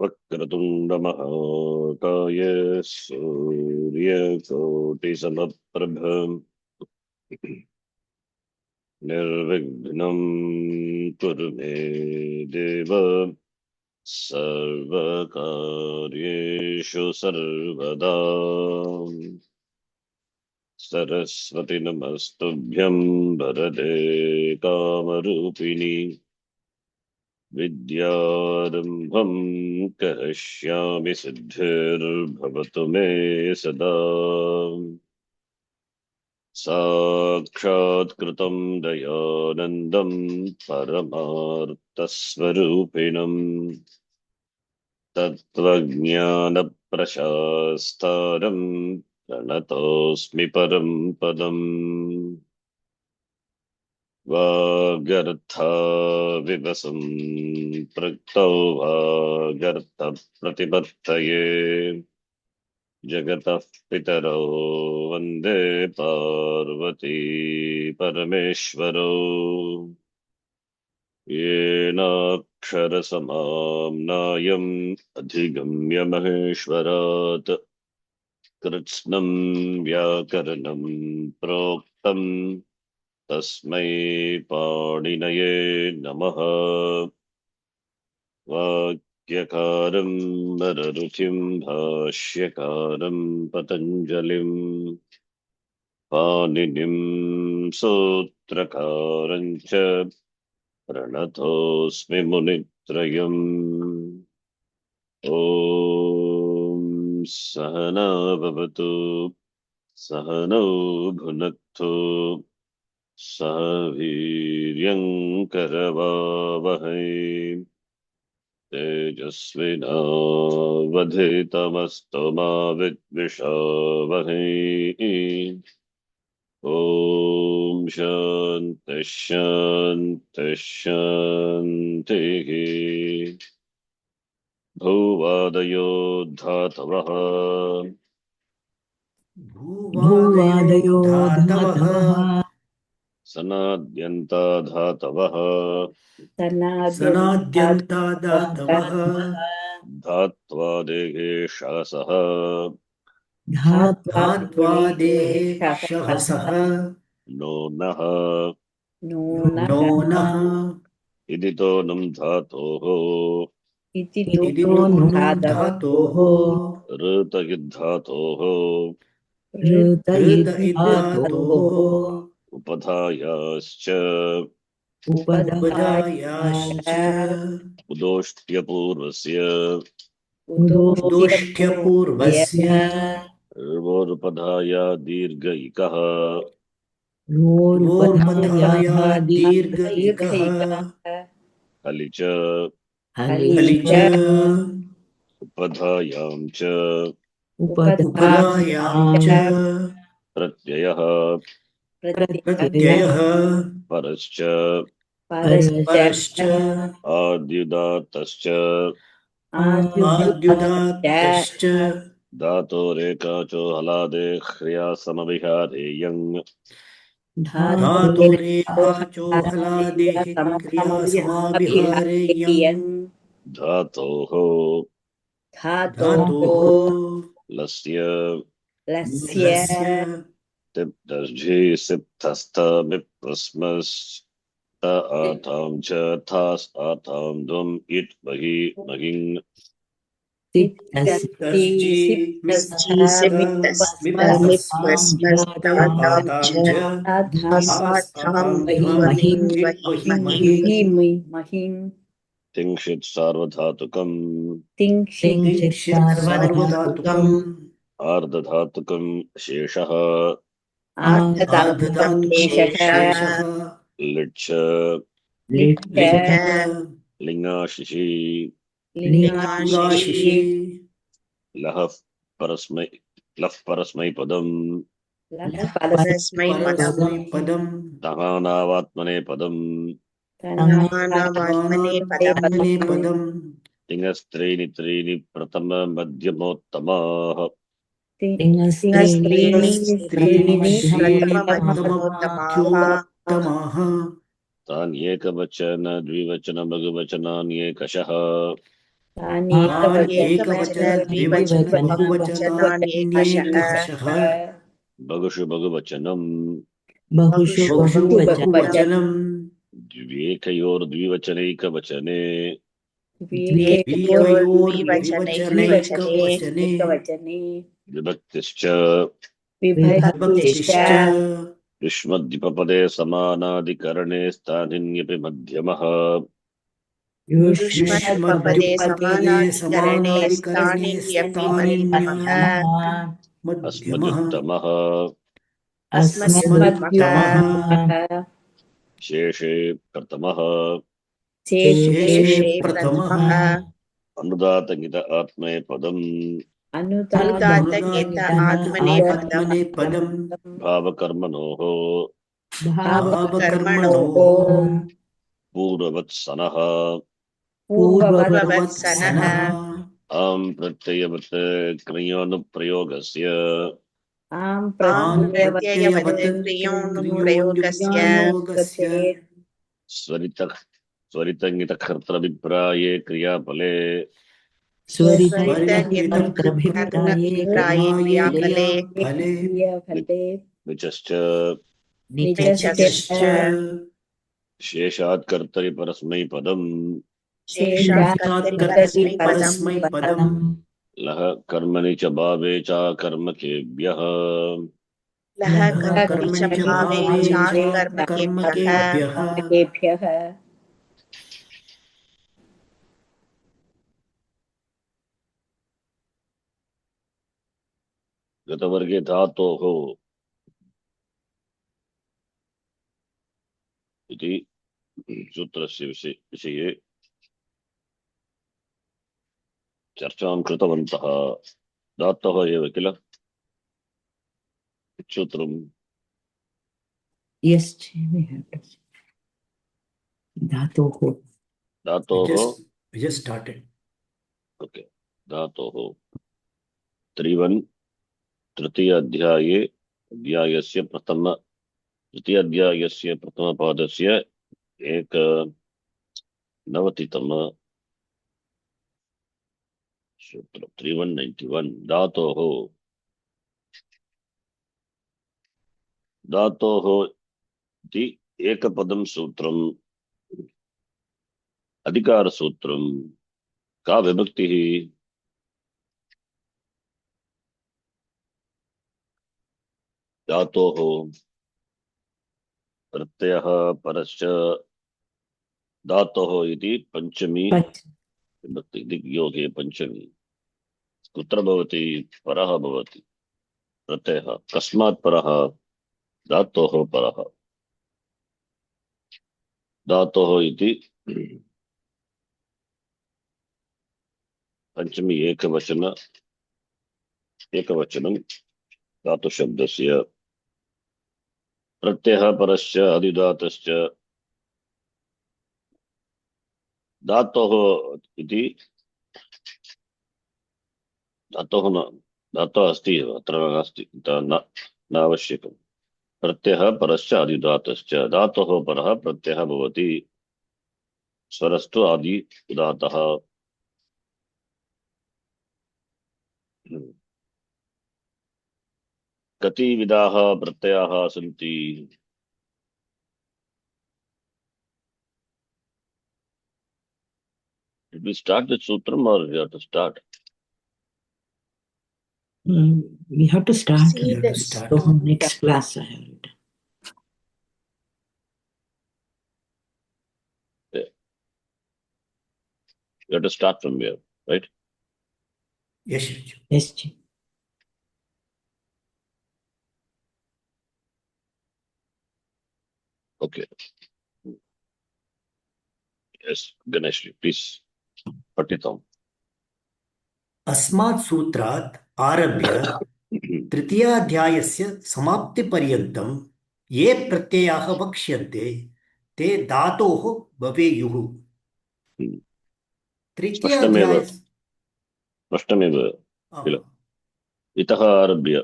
वक्रतुण्डमहाकाय सूर्यकोटिसमप्रभ निर्विघ्नं कुरु मे देव सर्वकार्येषु सर्वदा। सरस्वती नमस्तुभ्यं वरदे कामरूपिणि विद्यारम्भं करिष्यामि सिद्धिर्भवतु मे सदा। साक्षात्कृतं दयानन्दं परमार्थस्वरूपिणं तत्त्वज्ञानप्रशास्तारं प्रणतोऽस्मि परं पदम्। वागर्थाविव पृक्तौ वागर्थप्रतिपत्तये जगतः पितरौ वन्दे पार्वती परमेश्वरौ। येनाक्षरसमाम्नायम् अधिगम्य महेश्वरात् कृत्स्नं व्याकरणं प्रोक्तम् तस्मै पाणिनये नमः। वाक्यकारं नररुचिं भाष्यकारं पतञ्जलिं पाणिनिं सूत्रकारं च प्रणतोऽस्मि मुनित्रयम्। ॐ सहना भवतु सहनौ भुनक्तु सह वीर्यङ्करवावहै तेजस्विनावधीतमस्तु मा विद्विषावहै। ॐ शान्तिः शान्तिः शान्तिः। भूवादयो धातवः भूवादयो धातवः सनाद्यन्ता धातवः सनाद्यन्ता धातवः धात्वादेहे शासः धात्वा देहे शहसः नो नः नो नः इदितो नं धातोः इदितो नुम् धातोः ऋत इद्धातोः ऋत इद्धातोः उपधायाश्च उपधायाश्च उदोष्ट्यपूर्वस्य उदोष्ट्यपूर्वस्य र्वोरुपधाया दीर्घ इकः रोरुपधाया दीर्घ इकः हलि च हलि च उपधायां च उपधायां च प्रत्ययः प्रत्ययः परश्च परश्च आद्युदात्तश्च आद्युदात्तश्च धातोरेकाचो हलादे ह्र्यासमविहारेयं धातुरेकाचो हलादेः क्रिया समाविहारेयम् धातोः धातोः लस्य लस्य तिप्तर्झि सिप्तस्थ विप्रस्मस्त आतां च थास् आतां द्वम् इट् महि महिङ् तिप्तस्जि मिप्तस्त मिप्तस्तातां च आस्तातां ध्वम् इट् महिं तिंशित् सार्वधातुकम् तिंशित् सार्वधातुकम् आर्धधातुकम् शेषः आर्धधातुकशेषः लिट् लिट् लिङ्गाशिषि लिङ्गाशिषि लः परस्मैपदम् परस्मैपदम् तहानावात्मनेपदम् तहानावात्मनेपदम् तिङस्त्रीणि त्रीणि प्रथम मध्यमोत्तमाः तिङस्त्रीणि प्रथममध्यमोत्तमाः तान्येकवचन द्विवचन लघुवचनान्येकशः तानि एकवचन द्विवचन बहुवचनान्येषु बहुवचनान्येषु वशः बहुषु बहुवचनम् बहुषु बहुषु बहुवचन बहुवचनम् द्विवेकयोर्द्विवचनैकवचने द्विकेयोर्द्विवचनैकवचने द्विकेयोर्द्विवचनैकवचने विभक्तिश्च विभक्तिश्च विभक्तिश्च युष्मद्विपपदे समानाधिकरणे स्थानिन्यपि मध्यमः युष्मद्विपदे युष्मद्विपदे समानाधिकरणे समानाधिकरणे स्थानिन्यपि मध्यमः मध्यमः अस्मदुत्तमः अस्मद्युत्तमः अस्मद्युत्तमः शेषे प्रथमः शेषे शेषे प्रथमः प्रथमः अनुदातगित आत्मनेपदम् अनुदातगेत आत्मनेपदम् आत्मनेपदम् भावकर्मणोः भावकर्मणोः पूर्ववत्सनः पूर्ववत्सनः आम् प्रत्ययवत् क्रियोनुप्रयोगस्य आं आम् प्रत्ययवत् प्रत्ययवत् क्रियोनुप्रयोगस्य क्रियोनुप्रयोगस्य स्वरितङ्गितकर्तृभिप्राये क्रियाफले स्वरितङ्गितकर्तृभिप्राये क्रियाफले फले विचश्च निचश्च शेषात् कर्तरि परस्मैपदम् शेषात् कर्तरिपरस्मैपदम् परस्मैपदम् लः कर्मणि च भावे च कर्मकेभ्यः लः कर्मणि च भावे च कर्मकेभ्यः कर्मकेभ्यः गतवर्गे धातोः इति सूत्रस्य विषये चर्चां कृतवन्तः। धातोः एव किल सूत्रम्। Yes, we have to. धातोः We just started. ओके धातोः 3:1 तृतीय अध्यायस्य प्रथमपादस्य 190तम सूत्र 3:191 धातोः इति एकपदं सूत्रम् अधिकारसूत्रं का विभक्तिः धातोः प्रत्ययः परश्च धातोः इति पंचमी विभक्ति दिग्योगे पंचमी कुत्र भवति परः भवति प्रत्ययः कस्मात् परः धातोः परः धातोः इति पंचमी एकवचनं धातुशब्दस्य प्रत्ययः परश्च अधिदातश्च धातोः इति धातोः अस्ति एव अत्र नास्ति न आवश्यकम् प्रत्ययः परश्च अधिदातश्च धातोः परः प्रत्ययः भवति स्वरस्तु आदि उदातः कति विधाः प्रत्ययाः सन्ति Did we start the sutram or we have to start? We have to start. We have to start. So next class I have it. Yeah. You have to start from here, right? Yes. Yes. Okay. Yes, Ganesh, please. Patitam. अस्मात् सूत्रात् आरभ्य तृतीयाध्यायस्य समाप्तिपर्यन्तं ये प्रत्ययाः वक्ष्यन्ते ते धातोः भवेयुः। स्पष्टमेव किल इतः आरभ्य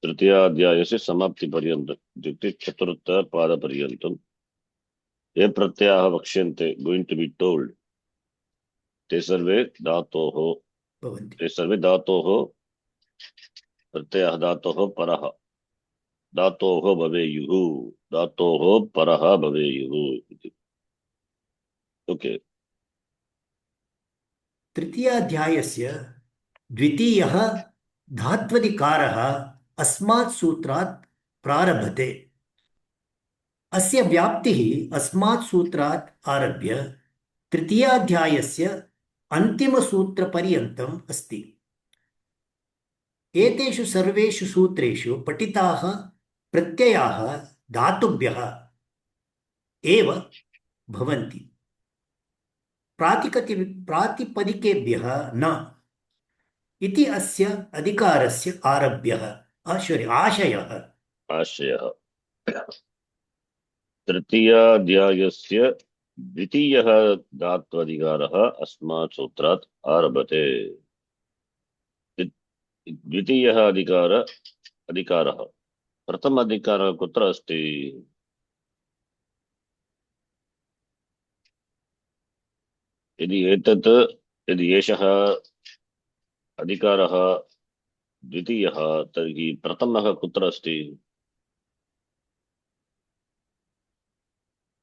तृतीयाध्यायस्य समाप्तिपर्यन्तम् इत्युक्ते चतुर्थपादपर्यन्तं ये प्रत्ययाः वक्ष्यन्ते going to be told ते सर्वे धातोः भवन्ति। ते सर्वे धातोः प्रत्ययः धातोः परः धातोः भवेयुः धातोः परः भवेयुः इति। ओके। तृतीयाध्यायस्य द्वितीयः धात्वधिकारः अस्मात् सूत्रात् प्रारभते। अस्य व्याप्तिः अस्मात् सूत्रात् आरभ्य तृतीयाध्यायस्य अन्तिमसूत्रपर्यन्तम् अस्ति। एतेषु सर्वेषु सूत्रेषु पठिताः प्रत्ययाः धातुभ्यः एव भवन्ति, प्रातिपदिकेभ्यः न इति अस्य अधिकारस्य आशयः। तृतीयाध्यायस्य द्वितीयः धात्वधिकारः अस्मात् सूत्रात् आरभते। द्वितीयः अधिकारः प्रथम अधिकारः कुत्र अस्ति? यदि एषः अधिकारः द्वितीयः तर्हि प्रथमः कुत्र अस्ति?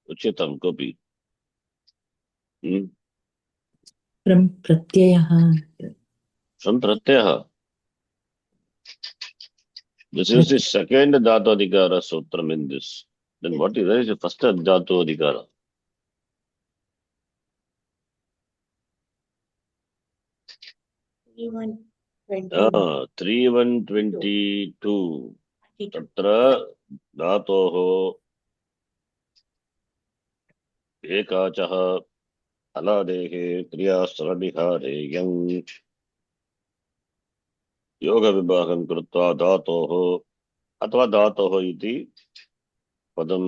उच्यतां कोऽपि? प्रत्ययः। प्रत्ययः। This is the second dhatu adhikara sutram in this. Then what is the first dhatu adhikara? Ah, 3:1:22. Tatra dhatoh ekachah aladehe kriyasarabihare yang yoga vibhagam krutva dhatoh अथवा धातोः इति पदं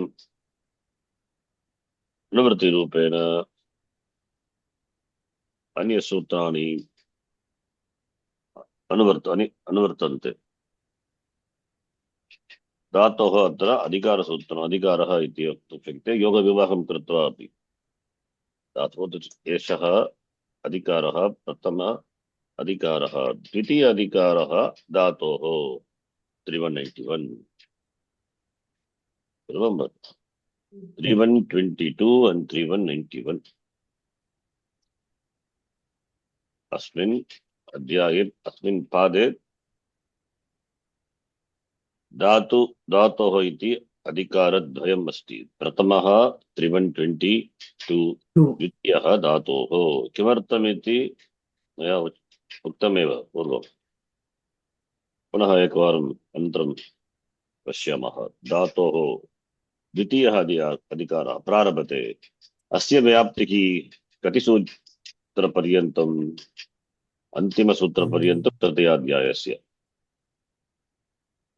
निवृत्तिरूपेण अन्यसूत्राणि अनुवर्तन्ते। धातोः अत्र अधिकारसूत्रम् अधिकारः इति वक्तुं शक्यते, योगविवाहं कृत्वा अपि। धातोः एषः अधिकारः प्रथम अधिकारः। द्वितीय अधिकारः धातोः 3:191. Remember, 3:122 and 3:191. अस्मिन् अध्याये अस्मिन् पादे धातोः इति अधिकारद्वयम् अस्ति। प्रथमः 3:122, द्वितीयः धातोः। किमर्थमिति मया उक्तमेव पूर्वम्। पुनः एकवारम् अनन्तरं पश्यामः। धातोः द्वितीयः अधिकारः प्रारभते। अस्य व्याप्तिः कति सूत्रपर्यन्तम्? अन्तिमसूत्रपर्यन्तं तृतीयाध्यायस्य।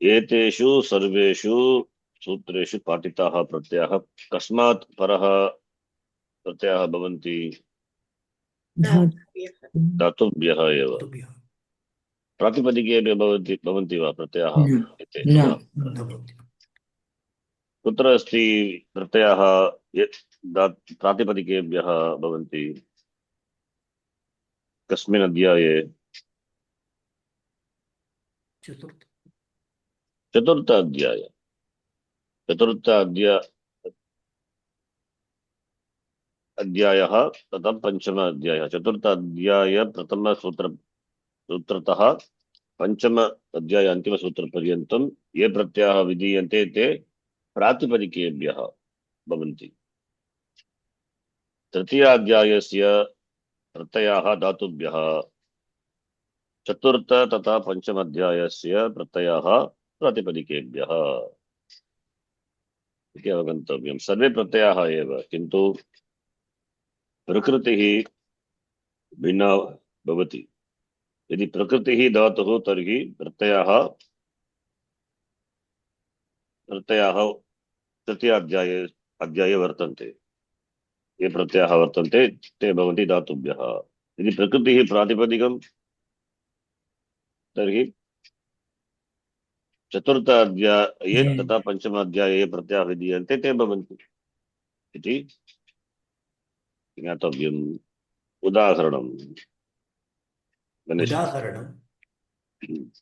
एतेषु सर्वेषु सूत्रेषु पाठिताः प्रत्ययाः कस्मात् परः प्रत्ययाः भवन्ति? धातुभ्यः एव। प्रातिपदिके भवन्ति वा प्रत्ययाः? कुत्र अस्ति प्रत्ययाः प्रातिपदिकेभ्यः भवन्ति? कस्मिन् अध्याये? चतुर्थ अध्यायः तथा पंचम अध्यायः। चतुर्थ अध्याय प्रथम सूत्रतः पंचम अध्याय अंतिम सूत्र पर्यन्तं ये प्रत्ययाः विधीयन्ते ते प्रातिपदिकेभ्यः भवन्ति। तृतीयाध्यायस्य प्रत्ययाः धातुभ्यः, चतुर्थ तथा पंचम अध्यायस्य प्रत्ययाः प्रातिपदिकेभ्यः इति अवगन्तव्यम्। सर्वे प्रत्ययाः एव, किन्तु प्रकृतिः भिन्ना भवति। यदि प्रकृतिः धातुः तर्हि प्रत्ययाः तृतीयाध्याये वर्तन्ते। ये प्रत्ययाः वर्तन्ते ते भवन्ति धातुभ्यः। यदि प्रकृतिः प्रातिपदिकं तर्हि चतुर्थ अध्याये तथा पंचम अध्याये ये प्रत्ययाः विधीयन्ते ते भवन्ति इति ज्ञातव्यम्। उदाहरणं गणेश उदाहरणं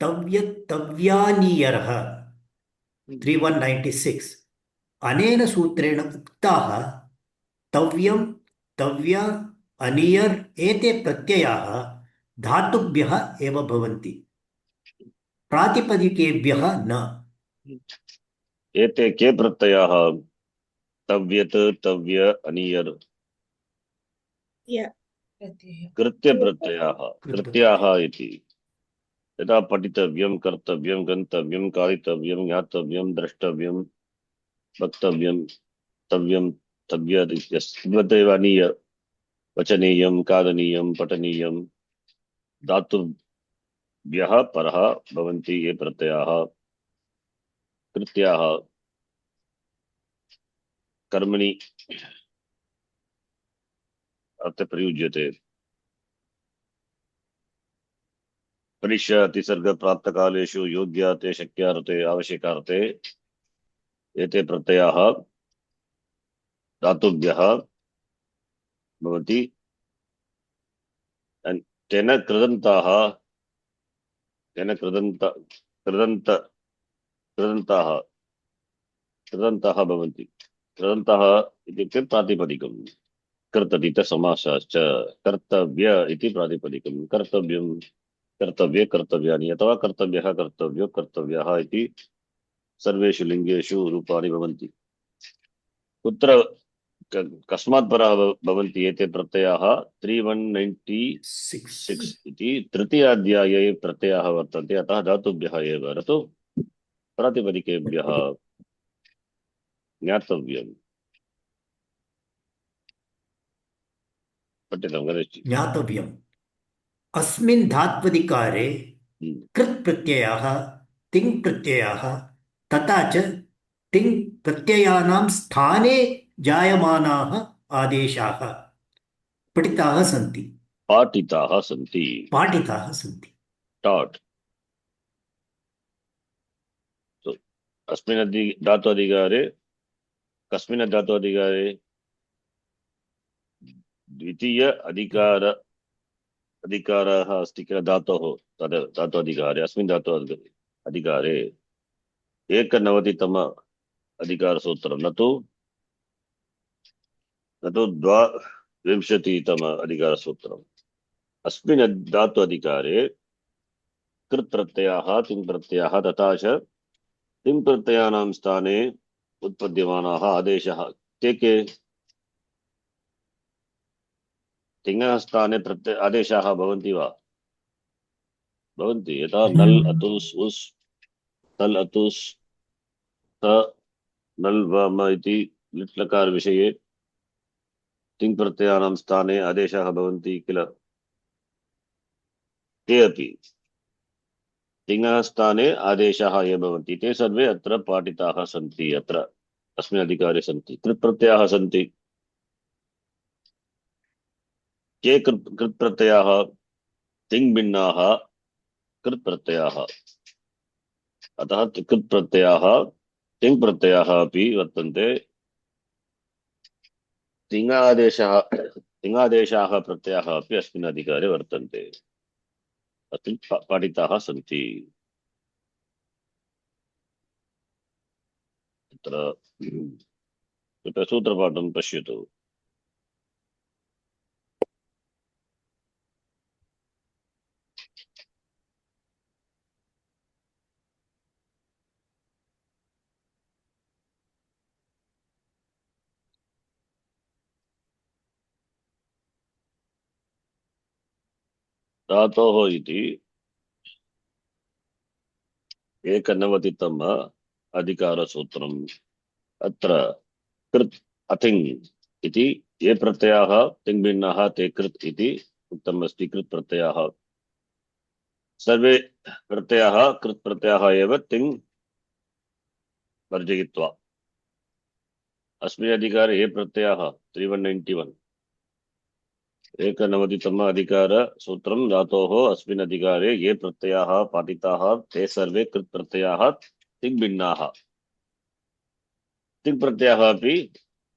तव्यत्तव्यानीयरः 3196 अनेन सूत्रेण उक्ताः तव्यं तव्या अनियर् एते प्रत्ययाः धातुभ्यः एव भवन्ति प्रातिपदिकेभ्यः न। एते के प्रत्ययाः तव्यत् तव्य अनियर् कृत्य प्रत्ययाः इति यदा पठितव्यं कर्तव्यं गन्तव्यं कारितव्यं ज्ञातव्यं द्रष्टव्यं वक्तव्यं तव्यं तव्यदेव अनीय वचनीयं खादनीयं पठनीयं धातुभ्यः परः भवन्ति ये प्रत्ययाः कृत्याः कर्मणि अर्थे प्रयुज्यते परीक्षा अतिसर्ग प्राप्त कालेषु योग्यार्थे शक्यार्थे आवश्यकार्थे एते प्रत्ययाः धातुभ्यः भवति तेन कृदन्ताः तेन कृदन्ताः भवन्ति कृदन्ताः इत्युक्ते प्रातिपदिकं कर्ततीत समासश्च कर्तव्य इति प्रातिपदिकं कर्तव्यं कर्तव्ये कर्तव्यानि अथवा कर्तव्यः कर्तव्यो कर्तव्यः इति सर्वेषु लिङ्गेषु रूपाणि भवन्ति कुत्र कस्मात् परः भवन्ति एते प्रत्ययाः 3196 इति तृतीयाध्याये प्रत्ययाः वर्तन्ते अतः धातुभ्यः एव न तु प्रातिपदिकेभ्यः ज्ञातव्यम् पठितं गणेशजी ज्ञातव्यम् अस्मिन् धात्वधिकारे कृत् प्रत्ययाः तिङ् प्रत्ययाः तथा च तिङ् प्रत्ययानां स्थाने जायमानाः आदेशाः पठिताः सन्ति पाठिताः सन्ति पाठिताः सन्ति taught so अस्मिन् धात्वधिकारे कस्मिन् धात्वधिकारे द्वितीय अधिकारः अस्ति किल धातोः तद् धात्वधिकारे अस्मिन् धात्वधिकारे 91तम अधिकारसूत्रं न तु 22तम अधिकारसूत्रम् अस्मिन् धात्वधिकारे कृत् प्रत्ययाः तिङ् प्रत्ययाः तथा च तिङ् प्रत्ययानां स्थाने उत्पद्यमानाः आदेशाः ते के तिङः स्थाने आदेशाः भवन्ति वा भवन्ति यथा नल् अतुस् उस् तल् अतुस् त नल् वम इति लिट् लकार विषये तिङ् प्रत्ययानां स्थाने आदेशाः भवन्ति किल ते अपि तिङः स्थाने आदेशाः ये भवन्ति ते सर्वे अत्र पाठिताः सन्ति अत्र अस्मिन् अधिकारे सन्ति कृत् प्रत्ययाः सन्ति के कृत् प्रत्ययाः तिङ् भिन्नाः कृत् प्रत्ययाः अतः कृत् प्रत्ययाः तिङ् प्रत्ययाः अपि वर्तन्ते तिङादेशाः प्रत्ययाः अपि अस्मिन् अधिकारे वर्तन्ते अत्र पाठिताः सन्ति तत्र सूत्रपाठं पश्यतु धातोः इति 91तम अधिकारसूत्रम् अत्र कृत् अतिङ् इति ये प्रत्ययाः तिङ् भिन्नाः ते कृत् इति उक्तम् अस्ति कृत् प्रत्ययाः सर्वे प्रत्ययाः कृत् प्रत्ययाः एव तिङ् वर्जयित्वा अस्मिन् अधिकारे ये प्रत्ययाः 3191 91तम अधिकार सूत्रं धातोः अस्मिन् अधिकारे ये प्रत्ययाः पाठिताः ते सर्वे कृत् प्रत्ययाः तिङ् भिन्नाः तिङ् प्रत्ययाः अपि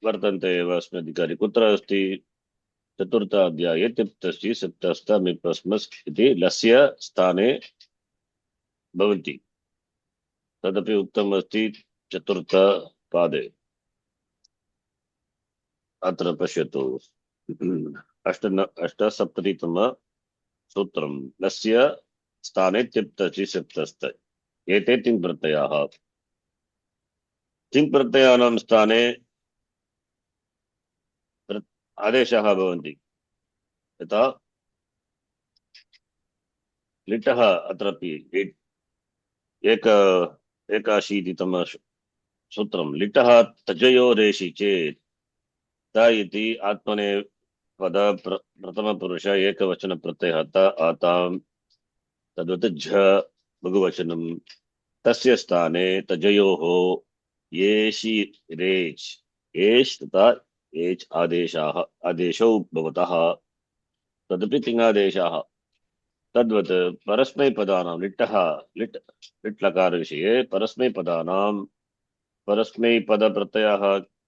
वर्तन्ते एव अस्मिन् अधिकारे कुत्र अस्ति चतुर्थाध्याये तिप्तसि सप्तस्तमिपस्मस् इति लस्य स्थाने भवन्ति। तदपि उक्तमस्ति चतुर्थपादे। अत्र पश्यतु अष्टसप्ततितम सूत्रं लस्य स्थाने तिप्तसि सप्तस्त एते तिङ् प्रत्ययाः। तिङ् प्रत्ययानां स्थाने आदेशाः भवन्ति। यथा लिटः अत्रापि एकाशीतितम सूत्रं लिटः तजयो रेषि चेत् त इति आत्मनेपद प्रथमपुरुष एकवचन प्रत्ययः त आतां तद्वत् झ लघुवचनं तस्य स्थाने तजयोः येषि रेच् एष् तथा एच् आदेशौ भवतः तदपि तिङादेशाः। तद्वत् परस्मैपदानां लिट् लकार विषये परस्मैपदानां परस्मैपदप्रत्ययः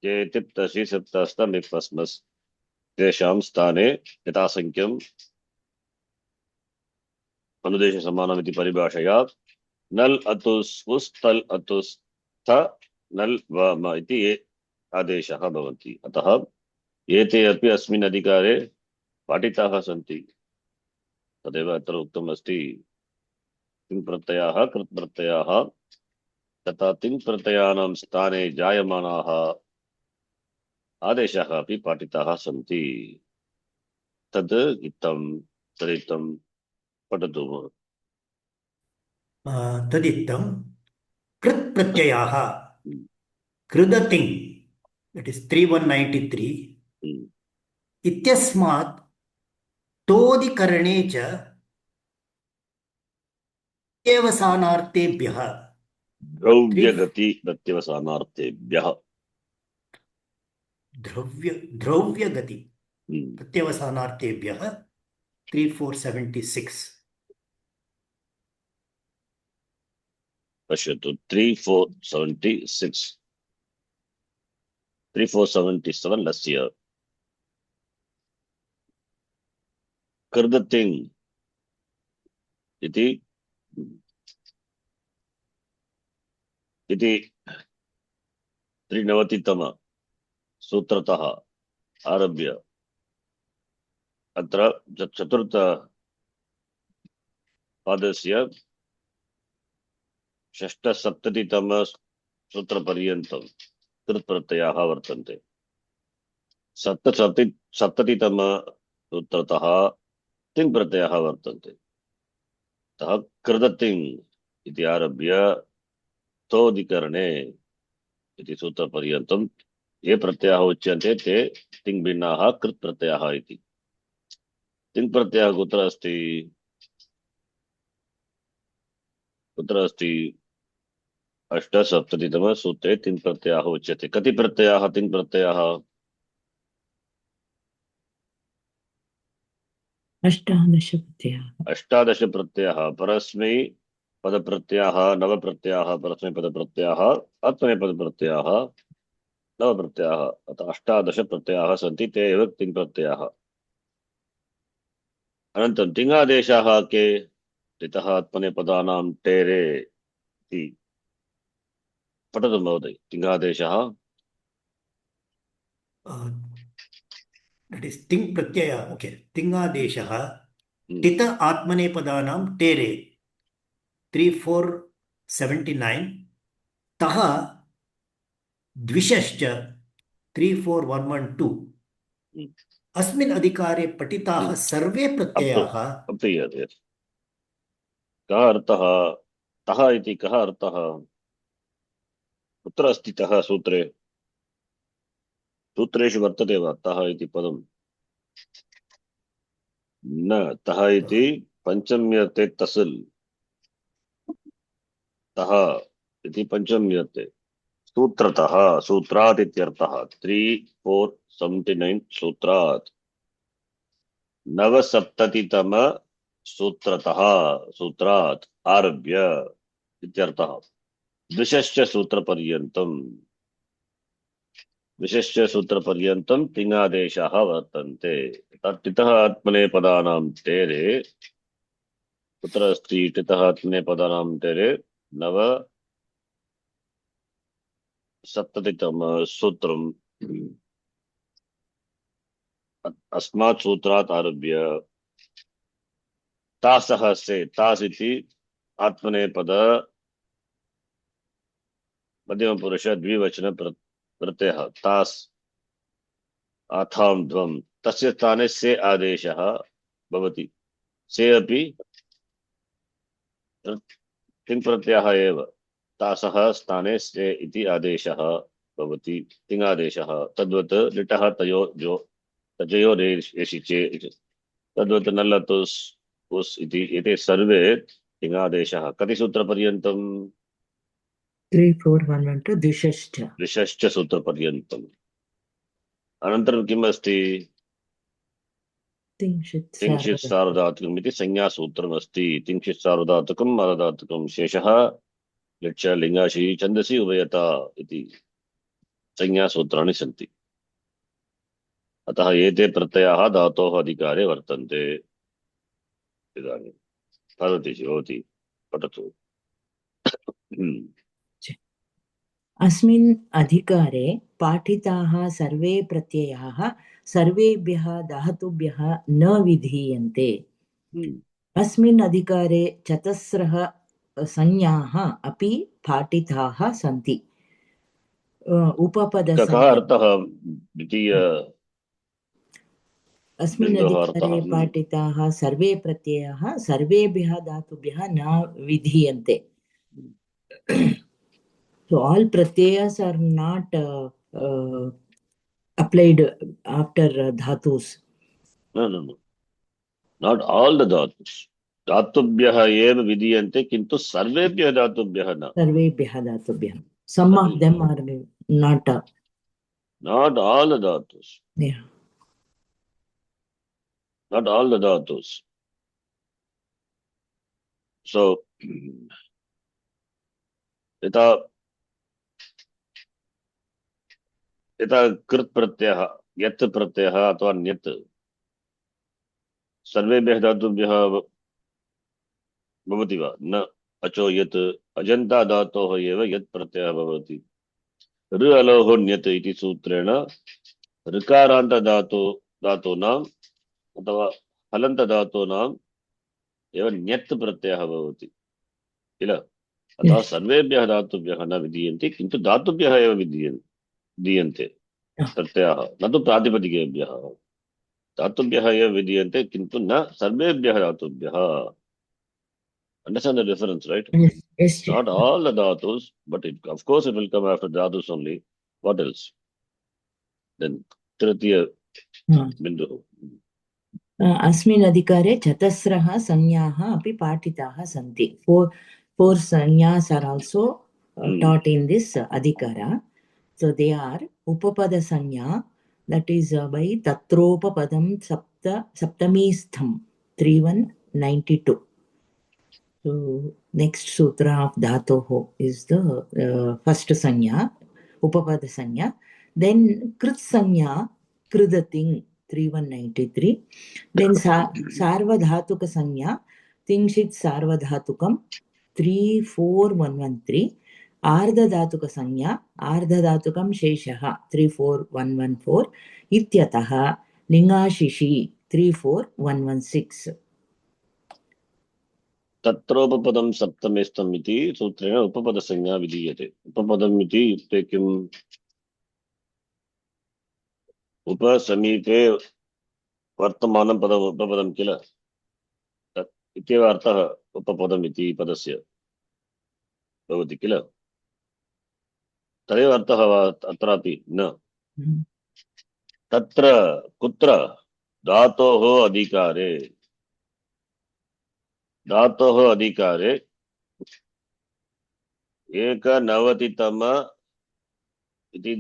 ये तिप्तसि सप्तस्तमिपस्मस् तेषां स्थाने यथासङ्ख्यम् अनुदेशसमानमिति परिभाषया नल् अतुस् उस् तल् अतुस् थ नल् वम इति आदेशाः भवन्ति। अतः एते अपि अस्मिन् अधिकारे पाठिताः सन्ति। तदेव अत्र उक्तमस्ति तिङ् प्रत्ययाः कृत् प्रत्ययाः तथा तिङ् प्रत्ययानां स्थाने जायमानाः आदेशाः अपि पाठिताः सन्ति। तद् इत्थं तदित्थं पठतु। तदित्थं कृत् प्रत्ययाः कृदतिङ् दट् इस् 3193 इत्यस्मात् तोदिकरणे च प्रत्यवसानार्थेभ्यः द्रव्यगति प्रत्यवसानार्थेभ्यः द्रव्यगति प्रत्यवसानार्थेभ्यः 3476 पश्यतु 3477 लस्य कृदतिङ् इति 93तम सूत्रतः आरभ्य अत्र चतुर्थ पादस्य षष्ठसप्ततितम सूत्रपर्यन्तं कृत् प्रत्ययाः वर्तन्ते। सप्ततितम सूत्रतः तिङ् प्रत्ययाः वर्तन्ते। अतः कृदतिङ् इति आरभ्य तोदिकरणे इति सूत्रपर्यन्तं ये प्रत्ययाः उच्यन्ते ते तिङ् भिन्नाः कृत् प्रत्ययाः इति। तिङ् प्रत्ययः कुत्र अस्ति? अष्टसप्ततितम सूत्रे तिङ् प्रत्ययः उच्यते। कति प्रत्ययाः तिङ् प्रत्ययाः? 18 प्रत्ययाः। 18 प्रत्ययाः। परस्मै पदप्रत्ययाः 9 प्रत्ययाः, परस्मै पदप्रत्ययाः आत्मनेपदप्रत्ययाः 9 प्रत्ययाः। अतः 18 प्रत्ययाः सन्ति, ते एव तिङ् प्रत्ययाः। अनन्तरं तिङादेशाः के? तितः आत्मनेपदानां टेरे इति पठतु महोदय। तिङादेशः दट् इस् तिङ् प्रत्यय ओके तिङादेशः टित आत्मनेपदानां टेरे 3479 तः द्विषश्च 34112 अस्मिन् अधिकारे पठिताः सर्वे प्रत्ययाः कः अर्थः? तः इति कः अर्थः? कुत्र अस्ति तः सूत्रे? सूत्रेषु वर्तते वा तः इति पदं? न, तः इति पञ्चम्यर्थे तसल्, तः इति पञ्चम्यर्थे सूत्रतः, सूत्रात् इत्यर्थः। 3479 सूत्रात् 970तम सूत्रतः, सूत्रात् आरभ्य इत्यर्थः। द्विषश्च सूत्रपर्यन्तम् विशिष्य सूत्रपर्यन्तं तिङादेशाः वर्तन्ते। टितः आत्मनेपदानां टेरे कुत्र अस्ति? टितः आत्मनेपदानां टेरे नवसप्ततितम सूत्रम्। अस्मात् सूत्रात् आरभ्य तासः से तास् इति आत्मनेपद मध्यमपुरुष द्विवचन प्रत्ययः तास् आथां ध्वं तस्य स्थाने से आदेशः भवति। से अपि तिङ् प्रत्ययः एव। तासः स्थाने से इति आदेशः भवति, तिङादेशः। तद्वत् लिटः तयोरेषि चेत् तद्वत् नल्लतुस् उस् इति एते सर्वे तिङादेशः। कति सूत्रपर्यन्तम्? 3, 4, 1, 1, 2, द्विषश्च। द्विषश्च सूत्रपर्यन्तम्। अनन्तरं किम् अस्ति? तिंशित् तिंशित् सार्वधातुकम् इति संज्ञासूत्रमस्ति। तिंशित् सार्वधातुकम् अर्धातुकम् शेषः लिट् लिङ्गाशी छन्दसि उभयता इति संज्ञासूत्राणि सन्ति। अतः एते प्रत्ययाः धातोः अधिकारे वर्तन्ते। इदानीं भवती पठतु। अस्मिन् अधिकारे पाठिताः सर्वे प्रत्ययाः सर्वेभ्यः धातुभ्यः न विधीयन्ते। अस्मिन् अधिकारे चतस्रः संज्ञाः अपि पाठिताः सन्ति। कः अर्थः? द्वितीय अस्मिन् अधिकारे पाठिताः सर्वे प्रत्ययाः सर्वेभ्यः धातुभ्यः न विधीयन्ते। So all pratyayas are not applied after dhatus. No. Not all the dhatus. धातुभ्यः एव विधीयन्ते किन्तु सर्वेभ्यः धातुभ्यः न। सर्वेभ्यः धातुभ्यः. Some of them are not. Not all the dhatus. Yeah. Not all the dhatus. So, यथा कृत् प्रत्ययः यत् प्रत्ययः अथवा न्यत् सर्वेभ्यः धातुभ्यः भवति वा? न। अचो यत् अजन्ता धातोः एव यत् प्रत्ययः भवति। ऋ अलोः न्यत् इति सूत्रेण ऋकारान्त धातूनाम् अथवा हलन्त धातूनाम् एव न्यत् प्रत्ययः भवति किल? अतः सर्वेभ्यः धातुभ्यः न विधीयन्ते किन्तु धातुभ्यः एव विधीयन्ते प्रत्ययाः, न तु प्रातिपदिकेभ्यः। धातुभ्यः एव विधीयन्ते किन्तु न सर्वेभ्यः धातुभ्यः। Understand the difference, right? Yes. Not all the dhatus, but of course it will come after dhatus only. What else? Then Tritiya Bindu. अस्मिन् अधिकारे चतस्रः संज्ञाः अपि पाठिताः सन्ति. Four संज्ञाs are also taught in this adhikara. So they are upapada sanya, that is by tatropapadam saptamistham 3192. So next sutra of dhatoho is the first sanya, upapada sanya. Then krit sanya, kridating 3193. Then sarvadhatuka sanya, tingshit sarvadhatukam 34113. आर्धधातुक संज्ञा आर्धधातुकं शेषः 34114 इत्यतः लिङ्गाशिषि 34116. तत्रोपपदं सप्तमेस्तम् इति सूत्रेण उपपदसंज्ञा विधीयते। उपपदम् इति इत्युक्ते किम्? उपसमीपे वर्तमानं पदम् उपपदं किल? इत्येव अर्थः उपपदम् इति पदस्य भवति किल? तदेव अर्थः वा अत्रापि? न। तत्र कुत्र? धातोः अधिकारे 91तम इति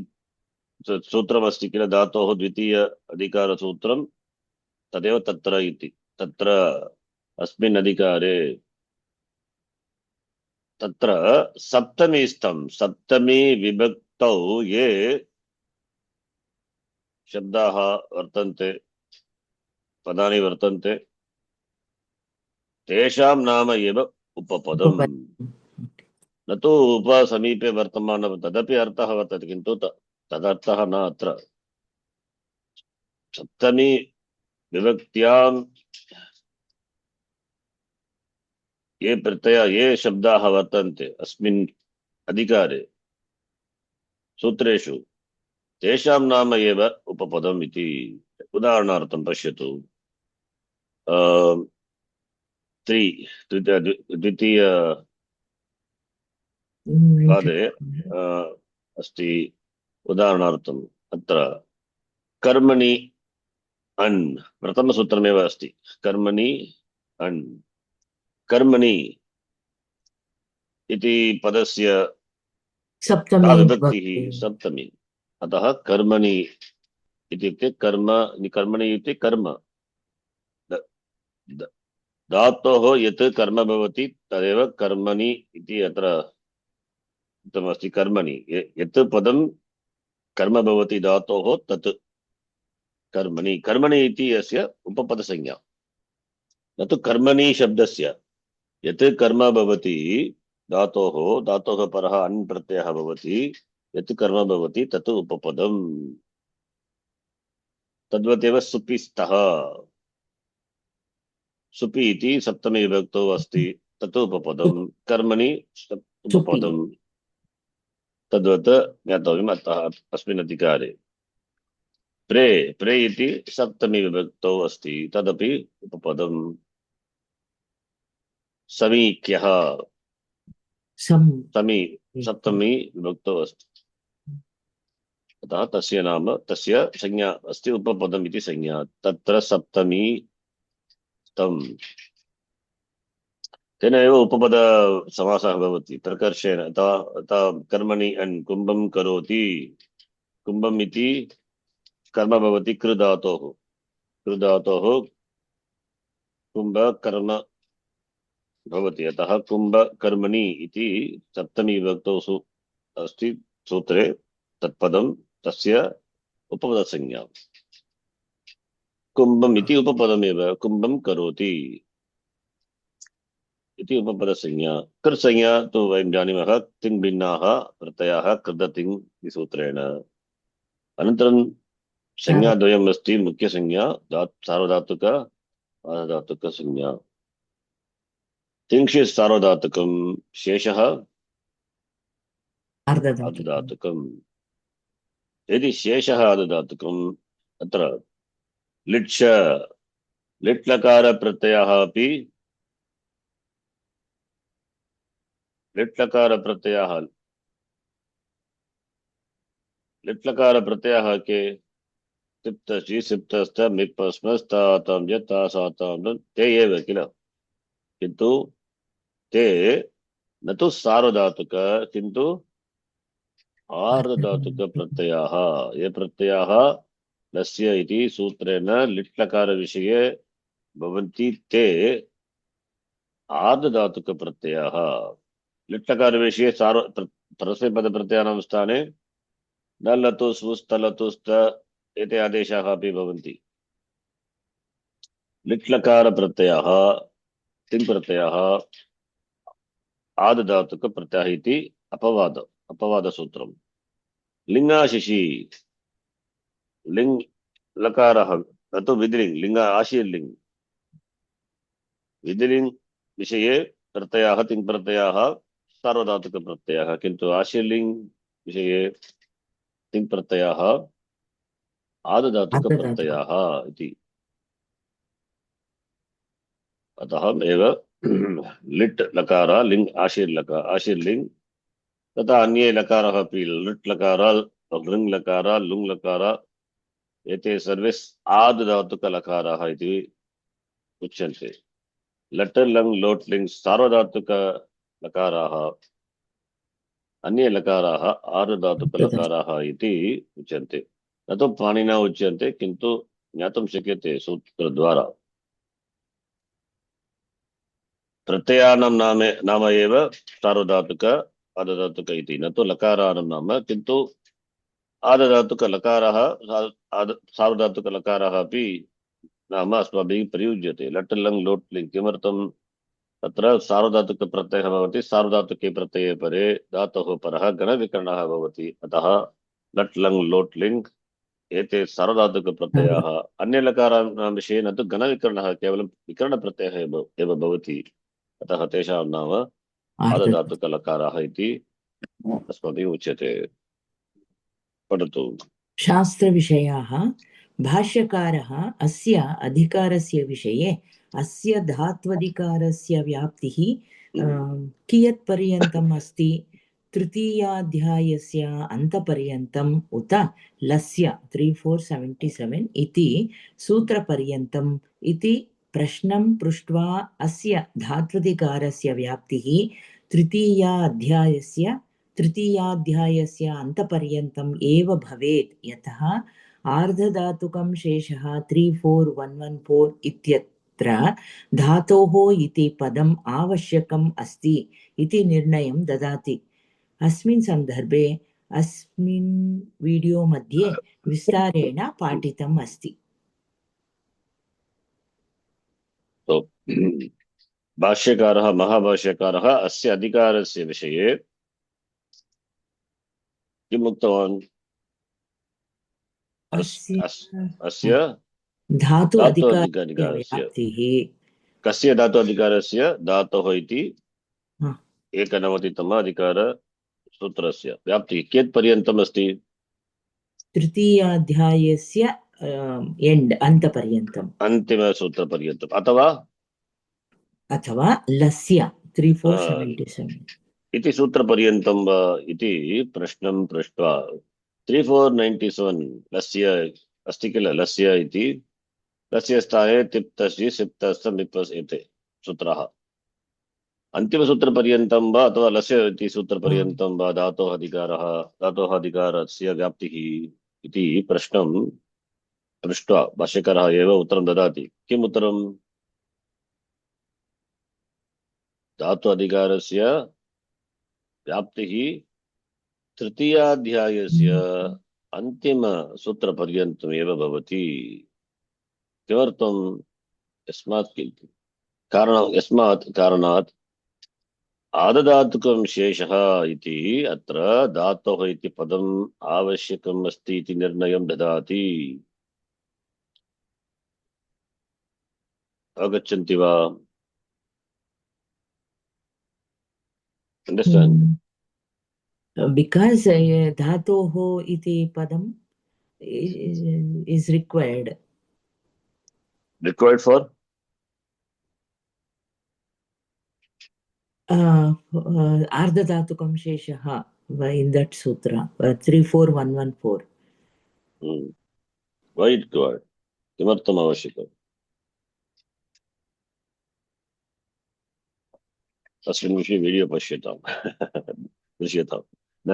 सूत्रमस्ति किल? धातोः द्वितीय अधिकारसूत्रं तदेव तत्र इति। तत्र अस्मिन् अधिकारे तत्र सप्तमी विभक्तौ ये शब्दाः वर्तन्ते, पदानि वर्तन्ते, तेषां नाम एव उपपदम्। न तु उप समीपे वर्तमान तदपि अर्थः वर्तते, किन्तु तदर्थः न अत्र। सप्तमी विभक्त्यां ये प्रत्यय ये शब्दाः वर्तन्ते अस्मिन् अधिकारे सूत्रेषु, तेषां नाम एव उपपदम् इति। उदाहरणार्थं पश्यतु, द्वितीय पादे अस्ति। उदाहरणार्थम् अत्र कर्मणि अण् प्रथमसूत्रमेव अस्ति। कर्मणि अण्, कर्मणि इति पदस्य सप्तमी का विभक्तिः? विभक्ति। सप्तमी। अतः कर्मणि इत्युक्ते कर्म, कर्मणि इति कर्म, धातोः यत् कर्म भवति तदेव कर्मणि इति अत्र उक्तमस्ति। कर्मणि यत् पदं कर्म भवति धातोः तत् कर्मणि। कर्मणि इति अस्य उपपदसंज्ञा, न तु कर्मणि शब्दस्य। यत् कर्म भवति धातोः, धातोः परः अण् प्रत्ययः भवति, यत् कर्म भवति तत् उपपदम्। तद्वदेव सुपि स्तः, सुपि इति सप्तमी विभक्तौ अस्ति, तत् उपपदम्। कर्मणि उपपदम्। तद्वत् ज्ञातव्यम् अतः अस्मिन् अधिकारे। प्रे, प्रे इति सप्तमी विभक्तौ अस्ति, तदपि उपपदम्। समीक्यः, समी सप्तमी विभक्तौ अस्ति, अतः तस्य नाम, तस्य संज्ञा अस्ति उपपदम् इति संज्ञा। तत्र सप्तमी तम्, तेन एव उपपद समासः भवति प्रकर्षेण। अतः कर्मणि अण् कुम्भं करोति, कुम्भम् इति कर्म भवति कृ धातोः, कृ धातोः कुम्भ कर्म भवति, अतः कुम्भ कर्मणि इति सप्तमी विभक्तौ अस्ति सूत्रे। तत्पदं तस्य उपपदसंज्ञा। कुम्भम् इति उपपदमेव, कुम्भं करोति इति उपपदसंज्ञा। कृत्संज्ञा तु वयं जानीमः, तिङ् भिन्नाः प्रत्ययाः कृदतिङ् इति सूत्रेण। अनन्तरं संज्ञाद्वयम् अस्ति, मुख्यसंज्ञा सार्वधातुक आर्धधातुक संज्ञा। तिङ्क्षि सार्वधातुकं, शेषः आर्धधातुकम्। यदि शेषः आर्धधातुकम्, अत्र लिट् लिट् लकार प्रत्ययः अपि, लिट् लकार प्रत्ययः, लिट् लकार प्रत्ययः के? तिप्तसि सिप्तस्त मिप्पस्मस्तातां यथा सातां ते एव किल, किन्तु ते न तु सार्वधातुक किन्तु आर्धधातुक प्रत्ययाः। ये प्रत्ययाः लस्य इति सूत्रेण लिट् लकार विषये भवन्ति, ते आर्धधातुक प्रत्ययाः। लिट् लकार विषये परस्मैपद प्रत्ययानां स्थाने न लतु स्वस्त लतुस्त एते आदेशाः अपि भवन्ति। लिट् लकार प्रत्ययः, तिङ् प्रत्ययः आर्धधातुक प्रत्ययः इति अपवादसूत्रम्। लिङ्गाशिषि, लिङ् लकारः न तु विधिलिङ्, लिङ्ग आशीर्लिङ्। विधिलिङ् विषये प्रत्ययाः तिङ् प्रत्ययाः सार्वधातुक प्रत्ययः, किन्तु आशीर्लिङ् विषये तिङ् प्रत्ययाः आर्धधातुक प्रत्ययाः इति। अतः एव लिट् लकार लिङ् आशीर्लिङ्, तथा अन्ये लकाराः अपि लिट् लकार, लृङ् लकार, लुङ् लकार, एते सर्वे आर्धधातुक लकाराः इति उच्यन्ते। लट् लङ् लोट् लिङ् सार्वधातुक लकाराः, अन्ये लकाराः आर्धधातुक लकाराः इति उच्यन्ते। न तु पाणिना उच्यन्ते, किन्तु ज्ञातुं शक्यते सूत्रद्वारा। प्रत्ययानां नाम एव सार्वधातुक आर्धधातुक इति, न तु लकाराणां नाम, किन्तु आदधातुकलकारः सार्वधातुकलकारः अपि नाम अस्माभिः प्रयुज्यते। लट् लङ् लोट् लिङ्। किमर्थं? तत्र सार्वधातुकप्रत्ययः भवति। सार्वधातुके प्रत्यये परे धातोः परः गणविकरणः भवति। अतः लट् लङ् लोट् लिङ् एते सार्वधातुकप्रत्ययाः। अन्यलकाराणां विषये न तु गणविकरणः, केवलं विकरणप्रत्ययः एव भवति। अतः तेषां नाम आदधातुकलकाराः इति अस्माभिः उच्यते। पठतु। शास्त्रविषयाः। भाष्यकारः अस्य अधिकारस्य विषये अस्य धात्वधिकारस्य व्याप्तिः कियत्पर्यन्तम् अस्ति? तृतीयाध्यायस्य अन्तपर्यन्तम् उत लस्य 3477 इति सूत्रपर्यन्तम् इति प्रश्नं पृष्ट्वा अस्य धात्वधिकारस्य व्याप्तिः तृतीयाध्यायस्य अन्तपर्यन्तम् एव भवेत्। यतः आर्धधातुकं शेषः 34114 इत्यत्र धातोः इति पदम् आवश्यकम् अस्ति इति निर्णयं ददाति। अस्मिन् सन्दर्भे अस्मिन् वीडियो मध्ये विस्तारेण पाठितम् अस्ति। भाष्यकारः महाभाष्यकारः अस्य अधिकारस्य विषये किम् उक्तवान्? अस्य धातु अधिकारस्य व्याप्तिः। कस्य धातु अधिकारस्य? धातोः इति 91तम अधिकार सूत्रस्य व्याप्तिः कियत्पर्यन्तम् अस्ति? तृतीयाध्यायस्य अन्तपर्यन्तम्, अन्तिमसूत्रपर्यन्तम्। अथवा लस्य 3477 इति सूत्रपर्यन्तं वा इति प्रश्नं पृष्ट्वा 3497 लस्य अस्ति किल? लस्य इति लस्य स्थाने तिप्तस्य सिप्तस्य मिप्तस् एते सूत्राः। अन्तिमसूत्रपर्यन्तं वा अथवा लस्य इति सूत्रपर्यन्तं वा धातोः अधिकारस्य व्याप्तिः इति प्रश्नं पृष्ट्वा भाष्यकारः एव उत्तरं ददाति। किम् उत्तरं? धातु अधिकारस्य व्याप्तिः तृतीयाध्यायस्य अन्तिमसूत्रपर्यन्तमेव भवति। किमर्थं? यस्मात् कारणात् आदधातुकं शेषः इति अत्र धातोः इति पदम् आवश्यकम् अस्ति इति निर्णयं ददाति। अवगच्छन्ति वा? Understand? Because dhatoho iti padam is required. Required for? Ardha dhatukam sheshaha in that sutra 34114. Why required? किमर्थम् आवश्यकम्? अस्मिन् विषये वीडियो पश्यताम् दृश्यताम् न?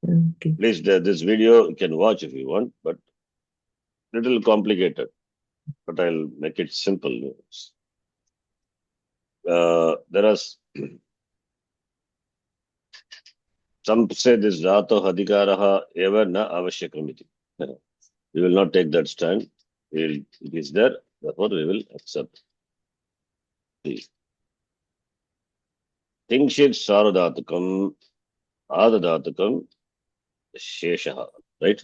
Okay. Please, this video you can watch if you want, but little complicated. But I'll make it simple. There are some say this dhatoh adhikaraha eva na avashyakam iti. We will not take that stand. It is there, therefore we will accept. Tingshit sarvadhatukam adadhatukam sheshaha, right?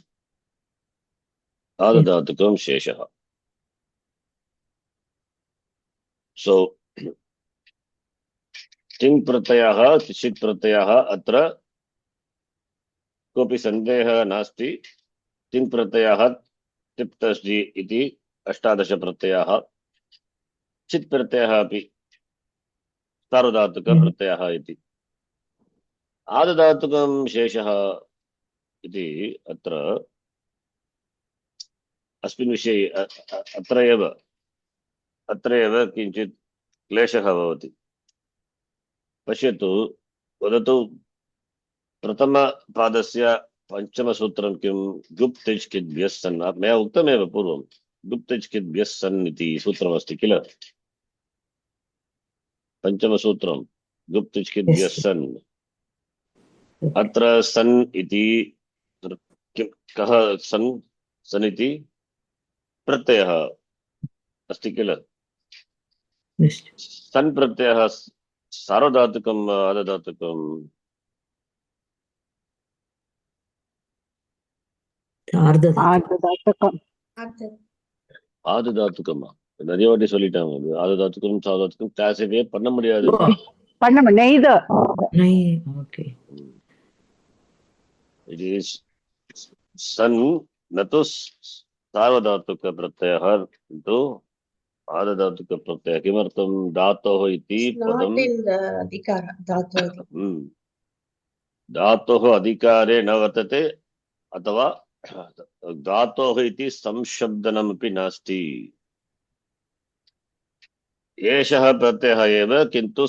Adadhatukam sheshaha. So, ting pratyayah, shit pratyayah atra kopi sandeha nasti. Ting pratyayah tiptasdi iti ashtadasha pratyayah. Chit pratyayah api सार्वधातुकं प्रत्ययः इति। आदधातुकं शेषः इति अत्र अस्मिन् विषये अत्र एव किञ्चित् क्लेशः भवति। पश्यतु, वदतु प्रथमपादस्य पञ्चमसूत्रं किं? गुप् तिच् किद् भ्यः सन्। मया उक्तमेव पूर्वं गुप् तिच् किद् भ्यः सन् इति सूत्रमस्ति किल? पञ्चमसूत्रं गुप् तिच् किद् भ्यः सन्। अत्र सन् इति किं कः सन् सनिति प्रत्ययः अस्ति किल। निश्चय सन् प्रत्ययः सार्वधातुकं वा आर्धधातुकम्? ஆர்ததாத்துக்கம் ஆர்धधातुकமா? நிறைய வாட்டி சொல்லிட்டாங்க. ஆர்धधातुकம் சார்வதாतुकம் கிளாசிஃபை பண்ண முடியாது. பண்ண நெய்தர் नहीं ओके इट इज सन् न तो सार्वधातुक प्रत्ययः किन्तु आर्धधातुक प्रत्ययः। किमर्थं धातोः इति पदं धातोः अधिकारे न वर्तते अथवा धातोः इति संशब्दनमपि नास्ति। एषः प्रत्ययः एव किन्तु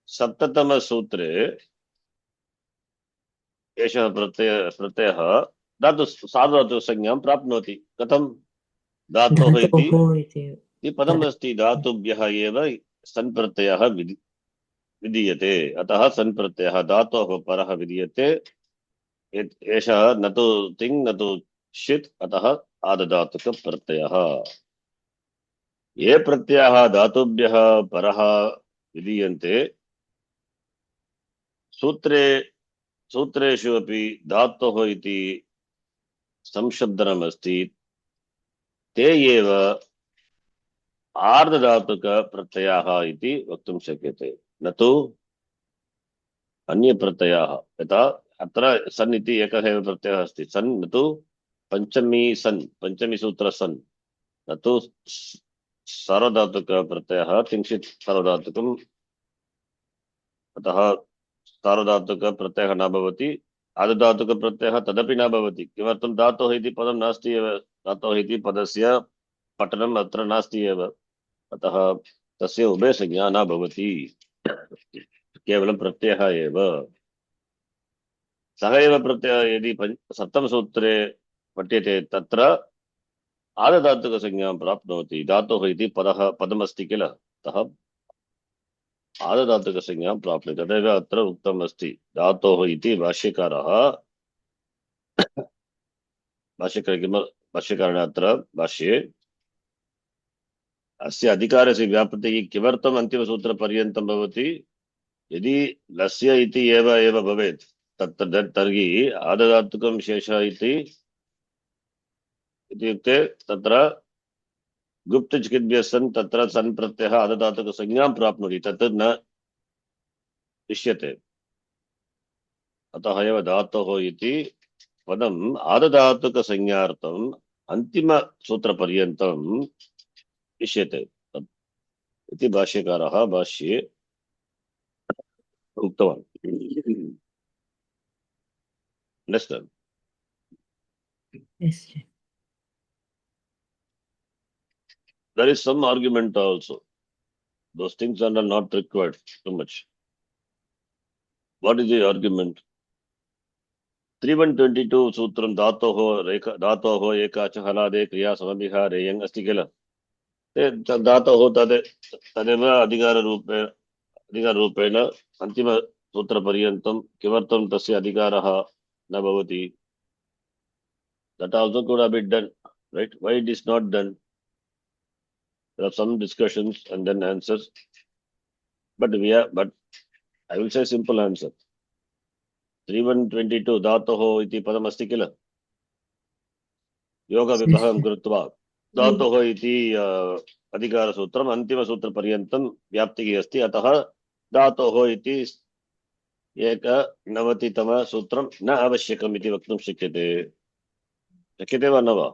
सप्ततमसूत्रे एषः प्रत्ययः धातु सार्वधातुकसंज्ञां प्राप्नोति। कथं? धातोः इति पदम् अस्ति, धातुभ्यः एव सन् प्रत्ययः विधीयते, अतः सन् प्रत्ययः धातोः परः विधीयते। एषः न तु तिङ् न तु षित्, अतः आर्धधातुक प्रत्ययः। ये प्रत्ययाः धातुभ्यः परः विधीयन्ते सूत्रेषु अपि धातोः इति संशब्दनमस्ति, ते एव आर्धधातुक प्रत्ययाः इति वक्तुं शक्यते, न तु अन्य प्रत्ययाः। यथा अत्र सन् इति एकः एव प्रत्ययः अस्ति, सन् न तु पंचमी सूत्र सन्, न तु सार्वधातुक प्रत्ययः किञ्चित् सार्वधातुकम्, अतः सार्वधातुक प्रत्ययः न भवति। आर्धधातुक प्रत्ययः तदपि न भवति। किमर्थं? धातोः इति पदं नास्ति एव, धातोः इति पदस्य पठनम् अत्र नास्ति एव, अतः तस्य उभयसंज्ञा न भवति, केवलं प्रत्ययः एव। सः एव प्रत्ययः यदि सप्तमसूत्रे पठ्यते तत्र आर्धधातुकसंज्ञां प्राप्नोति। धातोः इति पदमस्ति किल, अतः आर्धधातुकसंज्ञां प्राप्नोति। तदेव अत्र उक्तम् अस्ति। धातोः इति भाष्यकारेण अत्र भाष्ये अस्य अधिकारस्य व्याप्तिः किमर्थम् अन्तिमसूत्रपर्यन्तं भवति? यदि लस्य इति एव भवेत् तर्हि आर्धधातुकं शेषः इत्युक्ते तत्र गुप्तचिकिद्भ्यः सन् तत्र सन् प्रत्ययः आर्धधातुकसंज्ञां प्राप्नोति, तत् न इष्यते। अतः एव धातोः इति पदम् आर्धधातुकसंज्ञार्थम् अन्तिमसूत्रपर्यन्तम् इष्यते इति भाष्यकारः भाष्ये उक्तवान्। Understand? Yes. There is some argument also. Those things are not required too much. What is the argument? 3122 सूत्रं धातोः एकाच हलादे क्रिया समभिहारेयं अस्ति किल। धातोः तदेव अधिकाररूपेण अन्तिमसूत्रपर्यन्तं किमर्थं तस्य अधिकारः न भवति? That also could have been done, right? Why it is not done? There are some discussions and then answers, but I will say simple answer. 3122 धातोः इति पदम् अस्ति किल, योगविभागं कृत्वा धातोः इति अधिकारसूत्रम् अन्तिमसूत्रपर्यन्तं व्याप्तिः अस्ति, अतः धातोः इति 91तम सूत्रं न आवश्यकम् इति वक्तुं शक्यते वा न वा?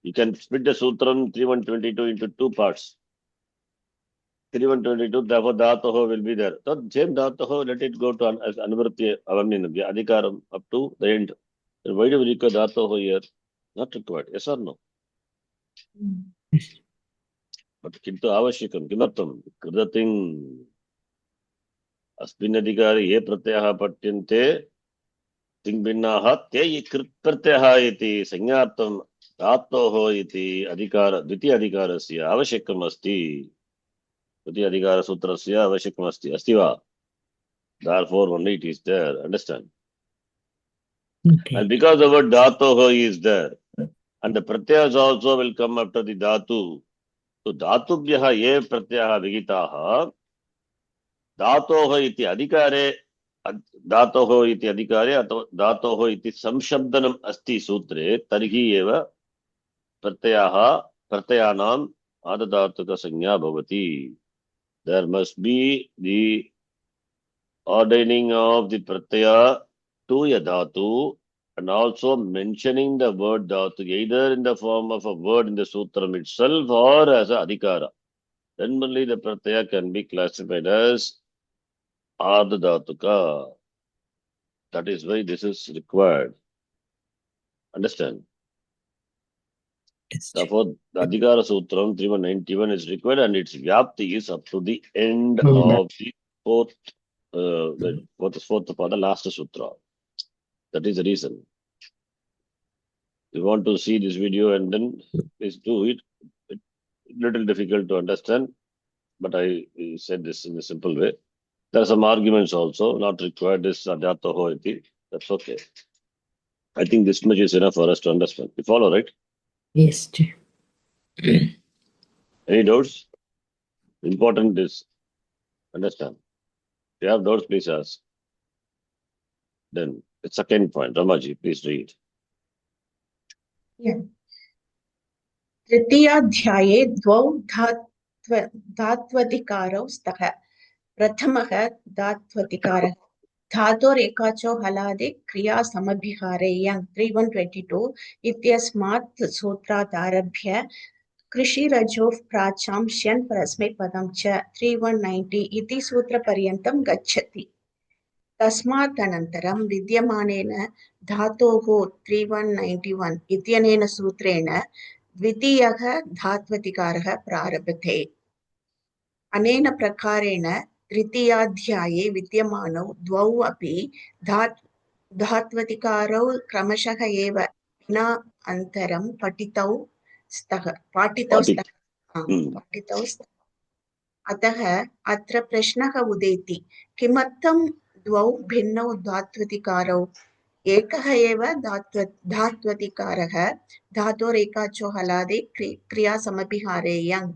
You can split the sutram 3122 into two parts. 3122, therefore dhatoho will be there. So same dhatoho, let it go to anuvritti avamnina adhikaram up to the end. Then why do we require dhatoho here? Not required. Yes or no? But kintu avashyakam kimartam kridating अस्मिन् अधिकारे ये प्रत्ययाः पठ्यन्ते तिङ्भिन्नाः ते कृत् प्रत्ययः इति संज्ञार्थं धातोः इति द्वितीय अधिकारस्य आवश्यकम् अस्ति। द्वितीय अधिकारसूत्रस्य आवश्यकम् अस्ति वा? Therefore, only it is there. Understand? Okay. And because the word dhatoho is there, and the pratyas also will come after the dhatu. So dhatubhyaha ye pratyaha vigitaha dhatoho iti adhikare धातोः इति अधिकारे अथवा धातोः इति संशब्दनम् अस्ति सूत्रे तर्हि एव प्रत्ययानाम् आदधातुकसंज्ञा भवति. There must be the ordaining of the pratyaya to a dhatu and also mentioning the word dhatu either in the form of a word in the sutram itself or as a adhikara. Then only the pratyaya can be classified as ardhatuka. That is why this is required. Understand? Yes. Therefore, the Adhikara Sutram 3191 is required and its Vyapti is up to the end Mm. of the fourth for the last sutra. That is the reason. You want to see this video and then please do it. It's little difficult to understand, but I said this in a simple way. There are some arguments also, not required this Adhyatoho iti. That's okay. I think this much is enough for us to understand. You follow, right? Yes. Dear. Any doubts? Important is understand. If you have doubts, please ask. Then the second point, Ramaji, please read. Yeah. तृतीयाध्याये द्वौ धात्वधिकारौ स्तः प्रथमः धात्वधिकारः धातोरेकाचो हलादि क्रिया समभिहारे यङ् 3122 इत्यस्मात् सूत्रात् आरभ्य कृषिरजोः प्राचां श्यन् परस्मैपदं च 3190 इति सूत्रपर्यन्तं गच्छति. तस्मात् अनन्तरं विद्यमानेन धातोः 3191 इत्यनेन सूत्रेण द्वितीयः धात्वधिकारः प्रारभते. अनेन प्रकारेण तृतीयाध्याये विद्यमानौ द्वौ अपि धात्वधिकारौ क्रमशः एव विना अन्तरं पाठितौ स्तः. अतः अत्र प्रश्नः उदेति, किमर्थं द्वौ भिन्नौ धात्वधिकारौ? एकः एव धात्वधिकारः धातोरेकाचो हलादि क्रियासमभिहारे यङ्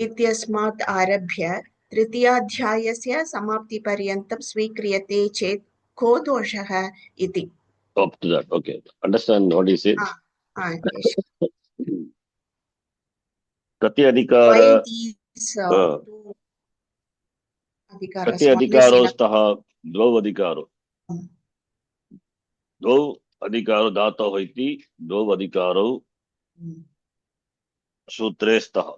इत्यस्मात् आरभ्य तृतीयाध्यायस्य समाप्तिपर्यन्तं स्वीक्रियते चेत् को दोषः इति. Up to that, okay. Understand what he said? Yes. Pratyadhikara. Why these two adhikaras? Pratyadhikaro staha dvau adhikaro. Dvau adhikaro dhatoh iti dvau adhikaro sutre staha.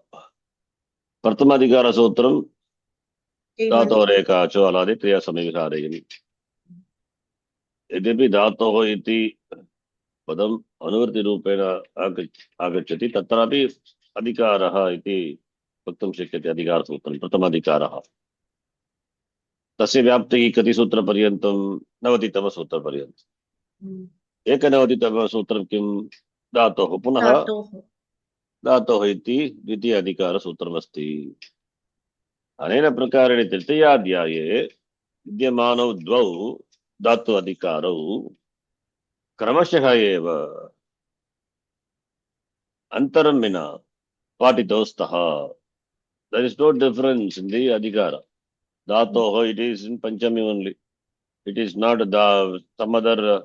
Prathama adhikara sutram dhatoh rekacho aladi kriya samivihare. यद्यपि धातोः इति पदम् अनुवृत्तिरूपेण आगच्छति तत्रापि अधिकारः इति वक्तुं शक्यते. अधिकारसूत्रं प्रथमाधिकारः तस्य व्याप्तिः कति सूत्रपर्यन्तं 90तमसूत्रपर्यन्तम्. एकनवतितमसूत्रं किं? धातोः. पुनः धातोः इति द्वितीय अधिकारसूत्रमस्ति. अनेन प्रकारेण तृतीयाध्याये विद्यमानौ द्वौ धातु अधिकारौ क्रमशः एव अंतरं विना पाठितौ स्तः. There is no difference in the adhikara. Dhatoh, it is in Panchami only. It is not some other,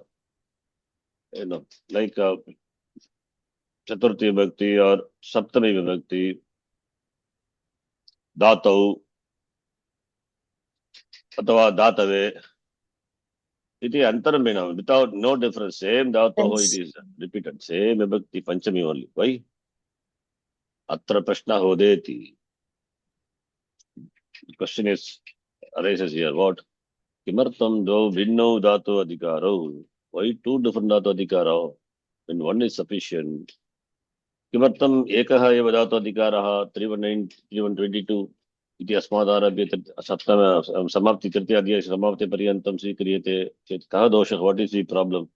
like Chaturthi Vibhakti or Saptami Vibhakti. Dhatau, Atava Dhatave. It is antaramina, without no difference. Same dhatoh it is repeated. Same vibhakti panchami only. Why? Atra prashna hodeti. The question arises here. What? Kimartam do vinno dhatu adhikaro. Why two different dhatu adhikaro? When one is sufficient. Kimartam ekaha eva dhatu adhikaraha 3122. इति अस्मादारभ्य सप्तम समाप्ति तृतीयाध्याय समाप्ति पर्यन्तं स्वीक्रियते चेत् कः दोषः? What is the problem?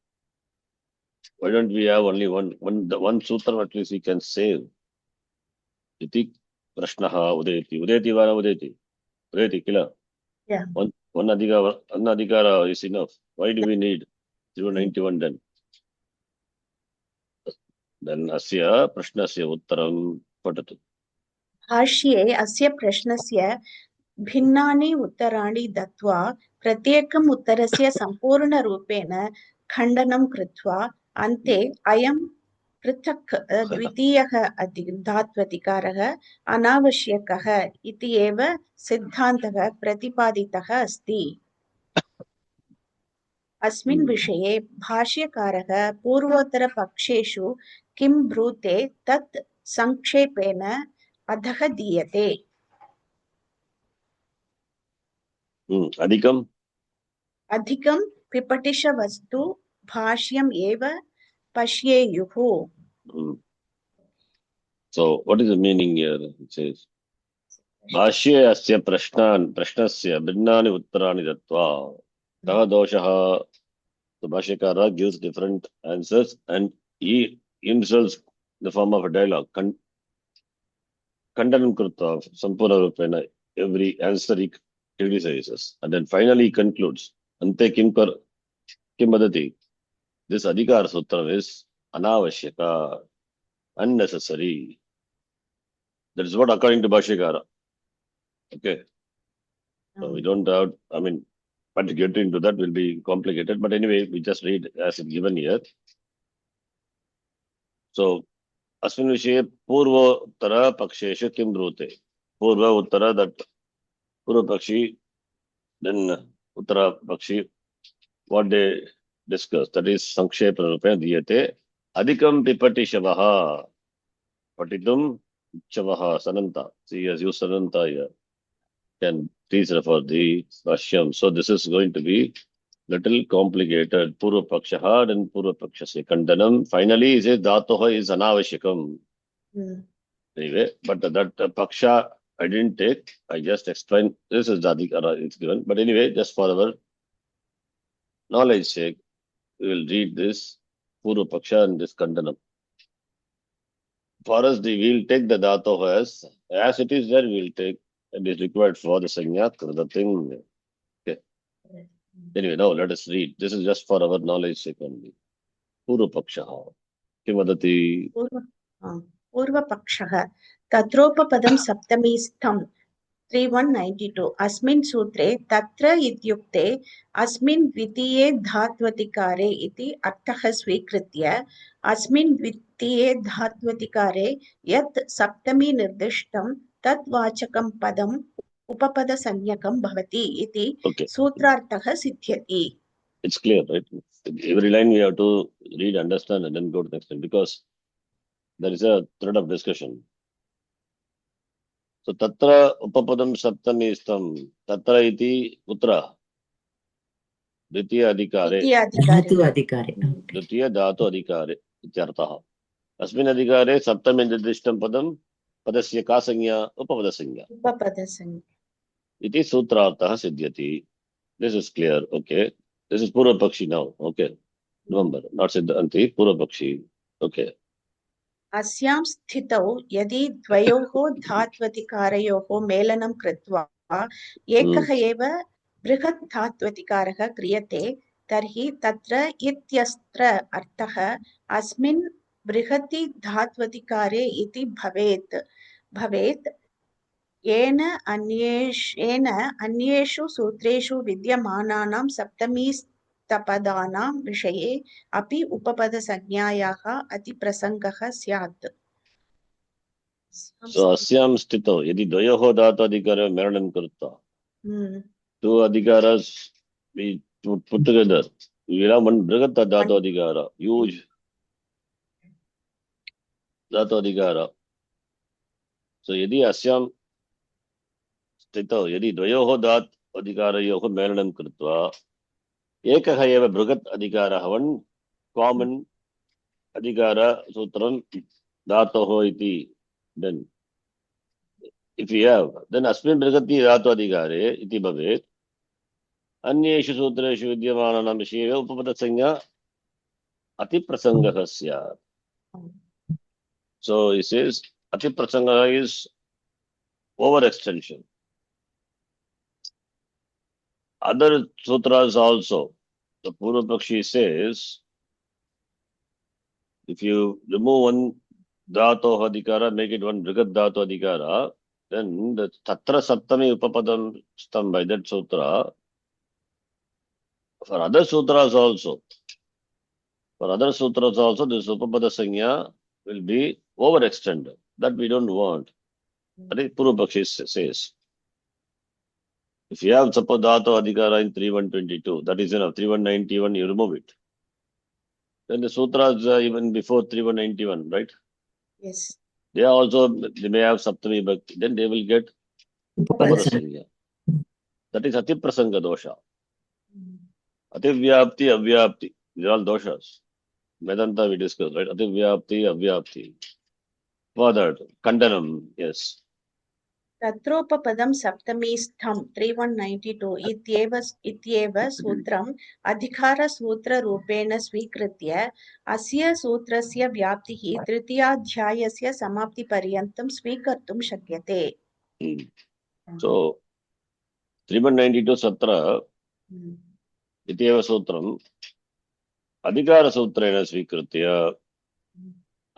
Why don't we have only one sutra at least we can save? इति प्रश्नः उदेति. उदेति वा न उदेति? उदेति किल? Yeah. One adhikara is enough. Why do we need 091 then? Then asya prashnasya uttaram patatu. भाष्ये अस्य प्रश्नस्य भिन्नानि उत्तराणि दत्त्वा प्रत्येकम् उत्तरस्य सम्पूर्णरूपेण खण्डनं कृत्वा अन्ते अयं पृथक् द्वितीयः धात्वधिकारः अनावश्यकः इति एव सिद्धान्तः प्रतिपादितः अस्ति। अस्मिन् विषये भाष्यकारः पूर्वोत्तरपक्षेषु किं ब्रूते तत् संक्षेपेण अधः दीयते। Adhikam? अधिकं पिपठिषवस्तु भाष्यम् एव पश्येयुः। So, what is the meaning here? It says, Bhashye asya prashnasya भिन्नानि उत्तराणि दत्त्वा कः दोषः? The Bhashyakara gives different answers and he himself in the form of a dialogue. Kandanam krutva sampurna rupena, every answer he criticizes. And then finally he concludes, Ante kim vadati? This adhikar sutra is anavashyaka, unnecessary. That is what according to Bhashyakara. Okay. So we don't have, but to get into that will be complicated. But anyway, we just read as it's given here. So, अस्मिन् विषये पूर्वोत्तर पक्षेषु किं ब्रूते? Purva Uttara, that Purva Pakshi, then Uttara Pakshi, what they discuss, that is Sankshepa Rupe Diyate, Adhikam Pipati Shavaha, Patitum Shavaha, Sananta. See, as you Sananta here, can please refer the Vashyam. So this is going to be little complicated. Purva Pakshaha and Purva Pakshasya Kandanam. Finally, he says Dhatoha is Anavashikam. Anyway, but that Paksha I didn't take. I just explained. This is Adhikara, it's given. But anyway, just for our knowledge sake, we will read this Purva Paksha and this Kandanam. For us, we will take the Dhatoha as it is there, we will take. It is required for the Sanya, the thing. Okay. Anyway, now let us read. This is just for our knowledge sake only. Purva Paksha. Kim vadati? पूर्वपक्षः तत्रोपपदं सप्तमीस्थं 3192 अस्मिन् सूत्रे तत्र इत्युक्ते अस्मिन् द्वितीये धात्वतिकारे इति अर्थः स्वीकृत्य अस्मिन् द्वितीये धात्वतिकारे यत् सप्तमी निर्दिष्टं तत् वाचकं पदम् उपपदसंज्ञकं भवति इति सूत्रार्थः सिद्ध्यति. It's clear, right? Every line we have to read, understand, and then go to the next line because there is a thread of discussion. So, Tatra Upapadam Saptami Istam, Tatra iti Uttara, Dvitiya Adhikare, Dvitiya Dhatu Adhikare, Ityartaha. Asmin Adhikare, Saptami Nirdishtam Padam, Padasya Ka Sanya, Upapada Sanya. Iti Sutrartaha Siddhyati. This is clear, okay. This is Purva Pakshi now, okay. Remember, not Siddhanti, Purva Pakshi, okay. अस्यां स्थितौ यदि द्वयोः धात्वतिकारयोः मेलनं कृत्वा एकः एव बृहत् धात्वतिकारः क्रियते तर्हि तत्र इत्यत्र अर्थः अस्मिन् बृहति धात्वतिकारे इति भवेत् येन अन्येषु सूत्रेषु विद्यमानानां सप्तमीस्तपदानां विषये अपि उपपदसंज्ञायाः अतिप्रसङ्गः स्यात्. So Asyam Sthito, yadi dvayoho dhatu adhikara meranam krutva. Two adhikaras we put together. We will have one brigat dhatu adhikara, huge dhatu adhikara. So yadi Asyam Sthito, yadi dvayoho dhatu adhikarayoho meranam krutva. Ekaha eva brigat adhikara, one common adhikara sutram dhatoho iti. Then if we have, then Asmin Brigati Dhatu Adhikare iti bhavet Anyeshu Sutreshu Vidyamananam Vishye Upapada Sanya Ati Prasangaha Syat. So he says Ati Prasangaha is overextension. other sutras also, the Purva Pakshi says, if you remove one Dhato Adhikara, make it one Brigat Dhato Adhikara, then the Tatra Saptami Upapadam stam by that sutra, for other sutras also, this Upapada Sanya will be overextended. That we don't want. That is Purva Pakshi says. If you have Sapadato Adhikara in 3122, that is enough. 3191, you remove it. Then the sutras even before 3191, right? Yes. They may have Saptami Bhakti, then they will get Upapada Sanya. That is Atiprasanga dosha. Ativyapti, Avyapti. These are all doshas. Vedanta we discussed, right? Ativyapti, Avyapti. Further, Kandanam, yes. तत्रोपपदं सप्तमीस्थं 3192 इत्येव सूत्रम् अधिकारसूत्ररूपेण स्वीकृत्य अस्य सूत्रस्य व्याप्तिः तृतीयाध्यायस्य समाप्तिपर्यन्तं स्वीकर्तुं शक्यते. So 3192 Satra इत्येव सूत्रम् अधिकारसूत्रेण स्वीकृत्य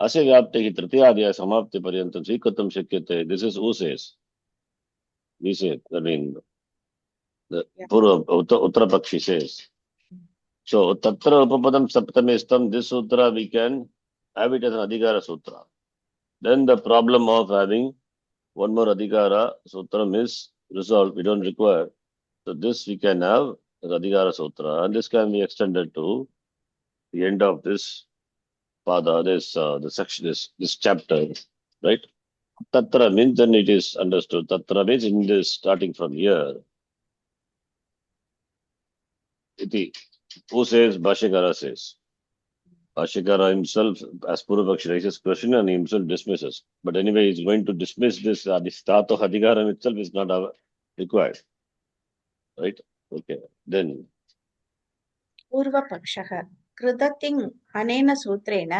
अस्य व्याप्तिः तृतीयाध्याय समाप्तिपर्यन्तं स्वीकर्तुं शक्यते. This is who says? We say, I mean, the Purva Uttara Pakshi says. So, Tatra Upapadam Saptamistam, this sutra we can have it as an Adhikara Sutra. Then the problem of having one more Adhikara Sutram is resolved. We don't require. So, this we can have as Adhikara Sutra, and this can be extended to the end of this pada, the section, this chapter, right? Tatra means, then it is understood. Tatra means in this, starting from here. Iti. Who says? Bhashyakara says. Bhashyakara himself, as Purva Pakshi raises question and he himself dismisses. But anyway, he is going to dismiss this. Adhisthato Adhikaram itself is not required. Right? Okay. Then. पूर्वपक्षः कृततिङ् अनेन सूत्रेण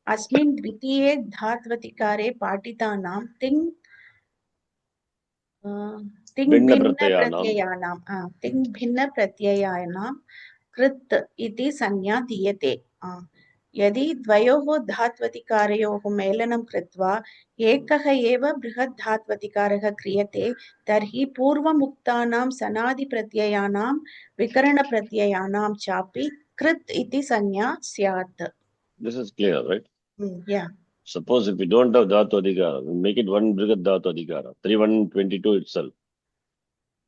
अस्मिन् द्वितीये धात्वतिकारे पाठितानां तिङ् भिन्नप्रत्ययानां कृत् इति संज्ञा दीयते. यदि द्वयोः धात्वतिकारयोः मेलनं कृत्वा एकः एव बृहत् धात्वतिकारः क्रियते तर्हि पूर्वमुक्तानां सनादिप्रत्ययानां विकरणप्रत्ययानां चापि कृत् इति संज्ञा स्यात्. This is clear, right? Yeah. Suppose if we don't have Dhatu Adhikara, we make it one Brigat Dhatu Adhikara, 3122 itself.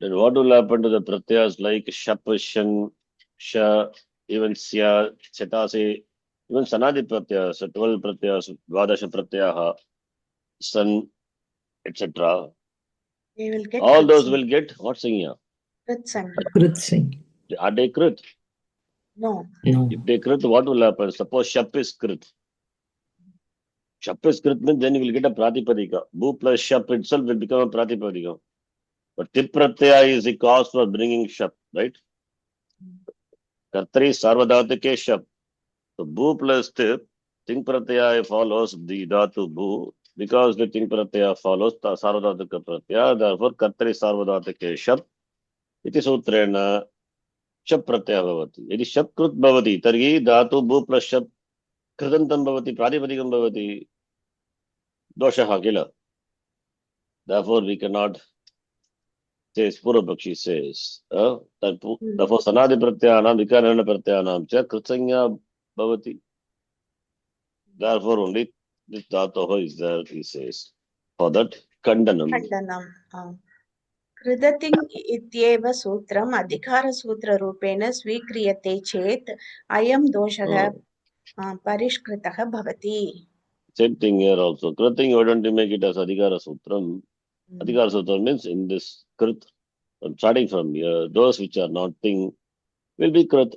Then what will happen to the pratyas like Shap, Shan, Sha, even Sya, Chetase, even Sanadi pratyas, 12 pratyas, Dvadasha pratyaha, San, etc. They will get all those Sangha. will get what Sangha? Krit Sangha. Krit Sangha. Are they Krit? No. No. If they Krit, what will happen? Suppose Shap is Krit. Shap is Krit means then you will get a Pratipadika. Bhu plus Shap itself will become a Pratipadika. But Tip Pratyaya is the cause for bringing Shap, right? Kartari Sarvadhatake Shap. So Bhu plus Tip, Ting Pratyaya follows the Dhatu Bhu. Because the Ting Pratyaya follows Sarvadhataka Pratyaya, therefore Kartari Sarvadhatake Shap. Iti Sutrena Shap Pratyaya Bhavati. Yadi Shap Krut Bhavati, Targi Dhatu Bhu plus Shap Kritantam Bhavati, Pratipadikam Bhavati. Doshaha Kila. Therefore we cannot says, Purva Pakshi says, therefore Sanadi Pratyanam, Vikarana Pratyanam, Cha Kritsanya Bhavati. Therefore only this Dhatoha is there, he says. For that, Kandanam. Kandanam. कृदतिङ् इत्येव सूत्रम् अधिकारसूत्ररूपेण स्वीक्रियते चेत् अयं दोषः परिष्कृतः भवति. Same thing here also. Kriting, why don't you make it as Adhikara Sutram? Adhikara Sutram means in this Krit, starting from here, those which are not thing will be Krit.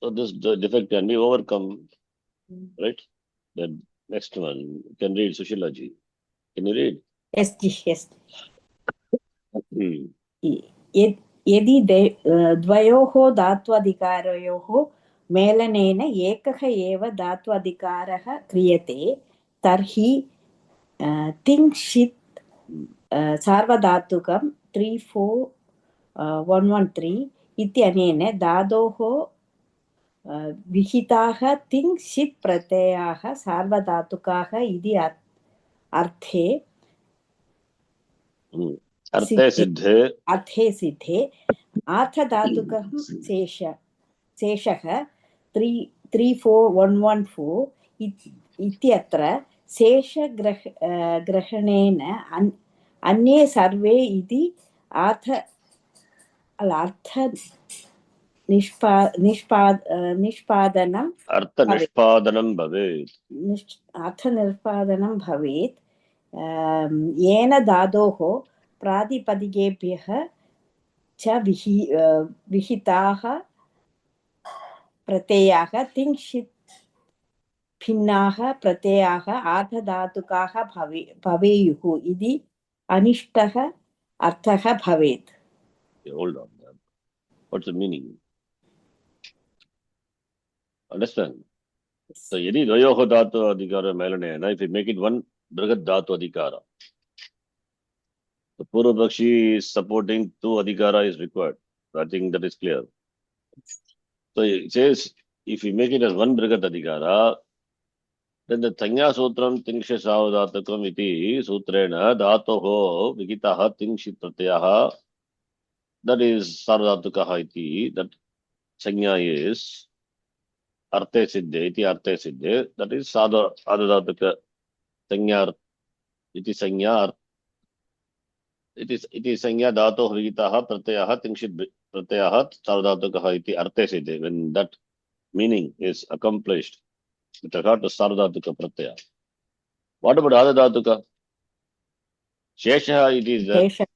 So this defect can be overcome. Right? The next one, you can read Sushilaji. Can you read? Yes, yes. यदि द्वयोः धात्वाधिकारयोः मेलनेन एकः एव धात्वाधिकारः क्रियते तर्हि तिङ्क्षित् सार्वधातुकं 34113 इत्यनेन धातोः विहिताः तिङ् षित् प्रत्ययाः सार्वधातुकाः इति अर्थे अर्थे सिद्धे अर्थे सिद्धे आर्थधातुकः शेषः 34114 इत्यत्र शेषग्रहणेन अन्ये सर्वे इति निष्पादनं अर्थनिष्पादनं भवेत् अर्थनिष्पादनं भवेत् येन धातोः प्रातिपदिकेभ्यः च विहिताः प्रत्ययाः तिङ्क्षित् भिन्नाः प्रत्ययाः आर्धधातुकाः भवेयुः इति अनिष्टः अर्थः भवेत्. Hold on. What's the meaning? Understand? So, यदि द्वयोः धातु अधिकार मेलनेन, if you make it one बृहत् धातु अधिकार, the Purvapakshi is supporting two adhikara is required. So I think that is clear. So it says, if you make it as one Brigat Adhikara, then the Sanya Sutram Tingsha Savadatakam iti Sutrena Dhatoho Vigitaha Tingshit Pratyaha, that is Sarvadatukaha iti, that Sanya is Arte Siddhe iti Arte Siddhe, that is Sadadatuka Sanya iti Sanya. It is Sanya Dhatoho Vigitaha Pratyaha Tingshit Pratyaha Sarvadatukaha iti Arte Siddhe. When that meaning is accomplished with regard to Sarvadatuka Pratyaya. What about Adhadatuka? Sheshaha it is that.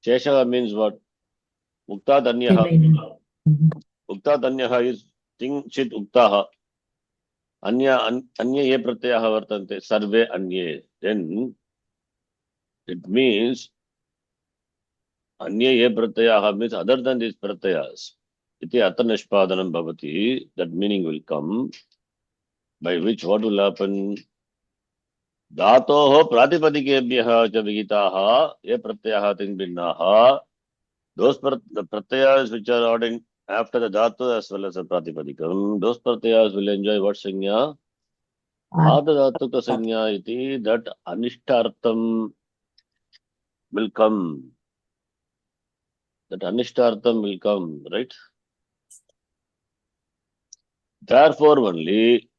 Sheshaha means what? Ukta Danyaha. Ukta Danyaha is Ting Chit Uktaha. Anya ye Pratyaha Vartante. Sarve Anye. Then it means Anya ye Pratyaha means other than these Pratyas. Iti Atanishpadanam Bhavati. That meaning will come. By which what will happen? Dhatoho Pratipadikebhyaha cha Vigitaha ye Pratyaha ting binnaha. Those the Pratyas which are ordained after the Dhatu as well as the Pratipadikam, those Pratyas will enjoy what Sanya? Adhadhatuka Sanya iti, that Anishtartham will come. That Anishtartham will come, right? Therefore only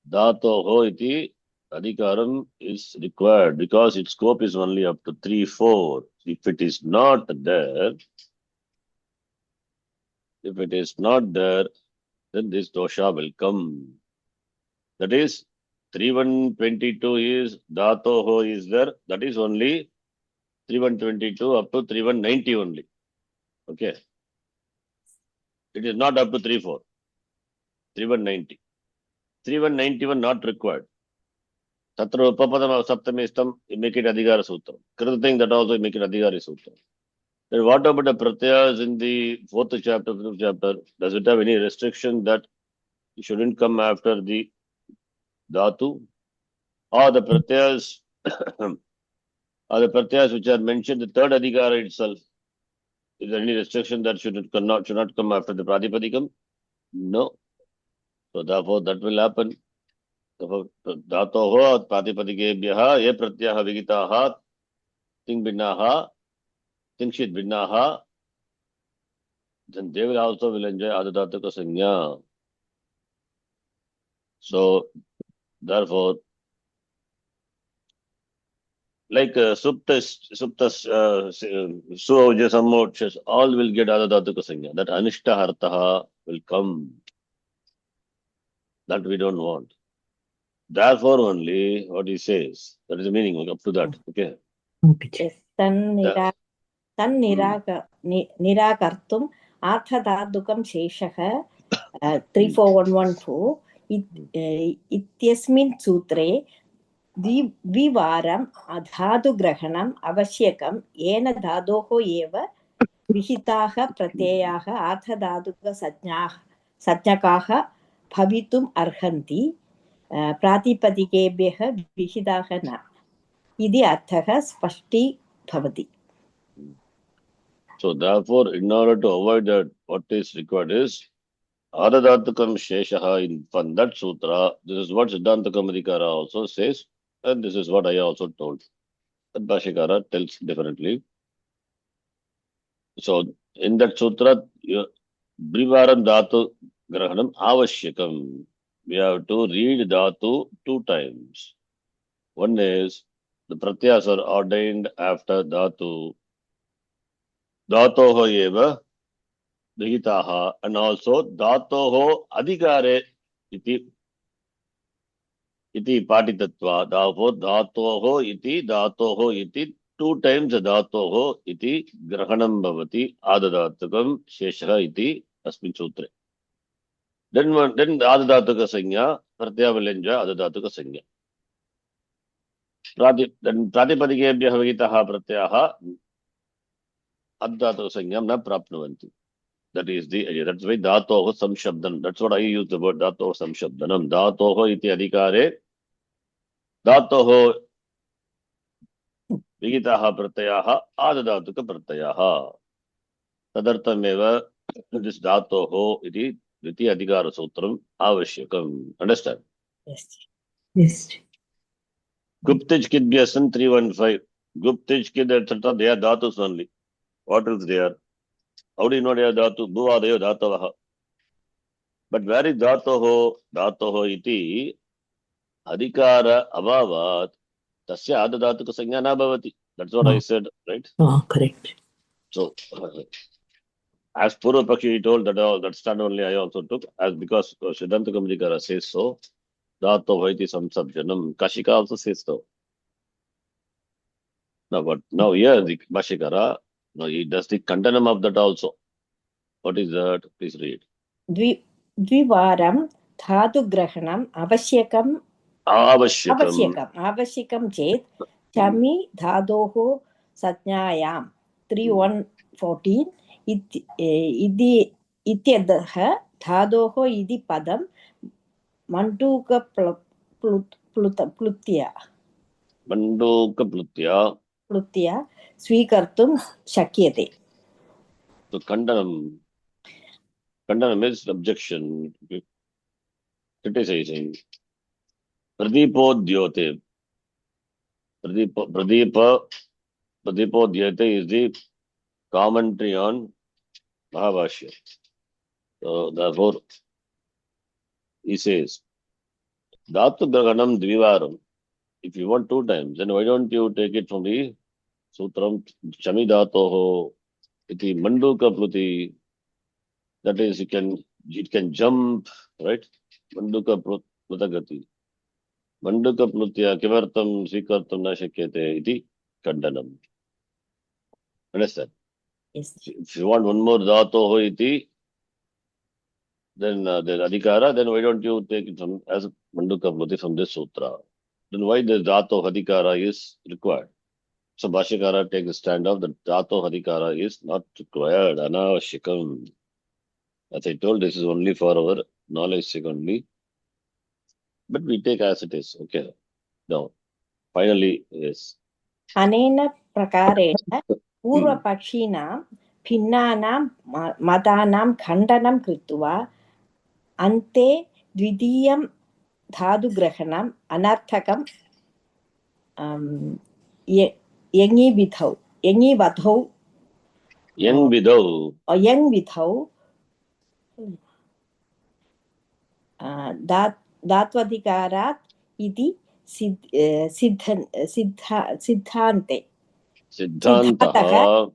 Dhatoho iti Adhikaram is required because its scope is only up to 3-4. If it is not there, then this dosha will come. That is 3122 is Dhatoho is there. That is only 3122 up to 3190 only. Okay. It is not up to 34. 3190. 3191 not required. Tatra Upapadama Saptamistam, you make it Adhikara Sutra. Kritathing that also you make it Adhikari Sutra. Then what about the Pratyas in the 4th chapter, 5th chapter? Does it have any restriction that you shouldn't come after the Dhatu? Or the Pratyas which are mentioned, the third Adhikara itself, is there any restriction that should not come after the Pratipadikam? No. So therefore that will happen. Dhatoho Pratipadikebhyaha ye Pratyaha Vigitaha Ting Binnaha Tingshit Binnaha, then they will also enjoy Adhadhatuka Sanya. So therefore, like Suptas, Suavja Sammokshas, all will get Adhadhatuka Sanya. That Anishta Hartaha will come. That we don't want. Therefore only what he says. That is the meaning up to that. Okay. निराकर्तुम् आर्थधातुकं शेषः 34114 इत्यस्मिन् सूत्रे द्विवारम् धातुग्रहणम् आवश्यकं येन धातोः एव विहिताः प्रत्ययाः आर्थधातुकसंज्ञकाः भवितुम् अर्हन्ति प्रातिपदिकेभ्यः विहिताः न इति अर्थः स्पष्टी भवति. So therefore, in order to avoid that, what is required is Adadatukam Sheshaha from that sutra. This is what Siddhantakam Adhikara also says, and this is what I also told. That Bhashikara tells differently. So in that sutra, Brivaram Dhatu Grahanam Avashyakam. We have to read Dhatu 2 times. One is the pratyas are ordained after Dhatu. Dhatoho eva Dhitaha, and also Dhatoho Adhikare iti patitatva. Therefore, Dhatoho iti 2 times Dhatoho iti Grahanam Bhavati Adadatukam Sheshaha iti Asmin Sutre. Then Adadatuka Sanya, Pratyavalenja Adadatuka Sanya. Then Pratipadikebhya Havitaha Pratyaha Adadatuka Sanyam na Prapnuvanti. That is the idea. That's why Dhatoho Samshabdanam. That's what I use the word Dhatoho Samshabdanam. Dhatoho iti adhikare. Dhatoho Vigitaha Pratyaha Adadatuka Pratyaha. Tadartameva this Dhatoho iti Adhikara Sutram Avashyakam. Understand? Yes. Yes. Guptij Kidbhyasan 315. Guptij Kid, etc. They are Dhatus only. What else they are? How do you know they are Dhatu? Bhuvadayo Dhatavaha. But where is Dhatoho? Dhatoho iti Adhikara Abhavat Tasya Adadatuka Sanya na bhavati. That's what I said, right? Correct. So, as Purva Pakshi told that stand only I also took, as because Siddhantakam Adhikara says so, Dhatoho iti Samsabjanam. Kashika also says so. Now here the Bhashikara, now he does the Kandanam of that also. What is that? Please read. Dvivaram Dhatu Grahanam Avashyakam Avashyakam Chet Chami Dhadoho Satnyayam 3.1.14 Ityadaha Dhadoho Idi Padam Manduka Plutya Swikartum Shakyate. So Kandanam is objection, criticizing. Pradipodhyote. Pradipodhyote is the commentary on Mahabhashya. So therefore, he says, Dhatu Grahanam Dvivaram. If you want 2 times, then why don't you take it from the Sutram Chami Dhatoho iti Manduka Pluti? That is, it can jump, right? Manduka Plutagati. Manduka Plutya Kivartam Svikartam na Shakyate iti Kandanam. Understand? Yes. If you want one more Dhatoho iti, then the Adhikara, then why don't you take it from as Manduka Pluti from this sutra? Then why the Dhato Adhikara is required? So Bhashikara takes a stand of the Dhato Adhikara is not required. Anavashikam. As I told, this is only for our knowledge sake only. But we take as it is. Okay. Now, finally, yes. Anena prakarena Purvapakshina Pinnanam Madanam Khandanam Kritva Ante Dvidiyam Dhadu Grahanam Anarthakam Yengi Vadhau Young Vidau. or Yang Vidhau Dhatvadhikarat iti Siddhante Siddhartha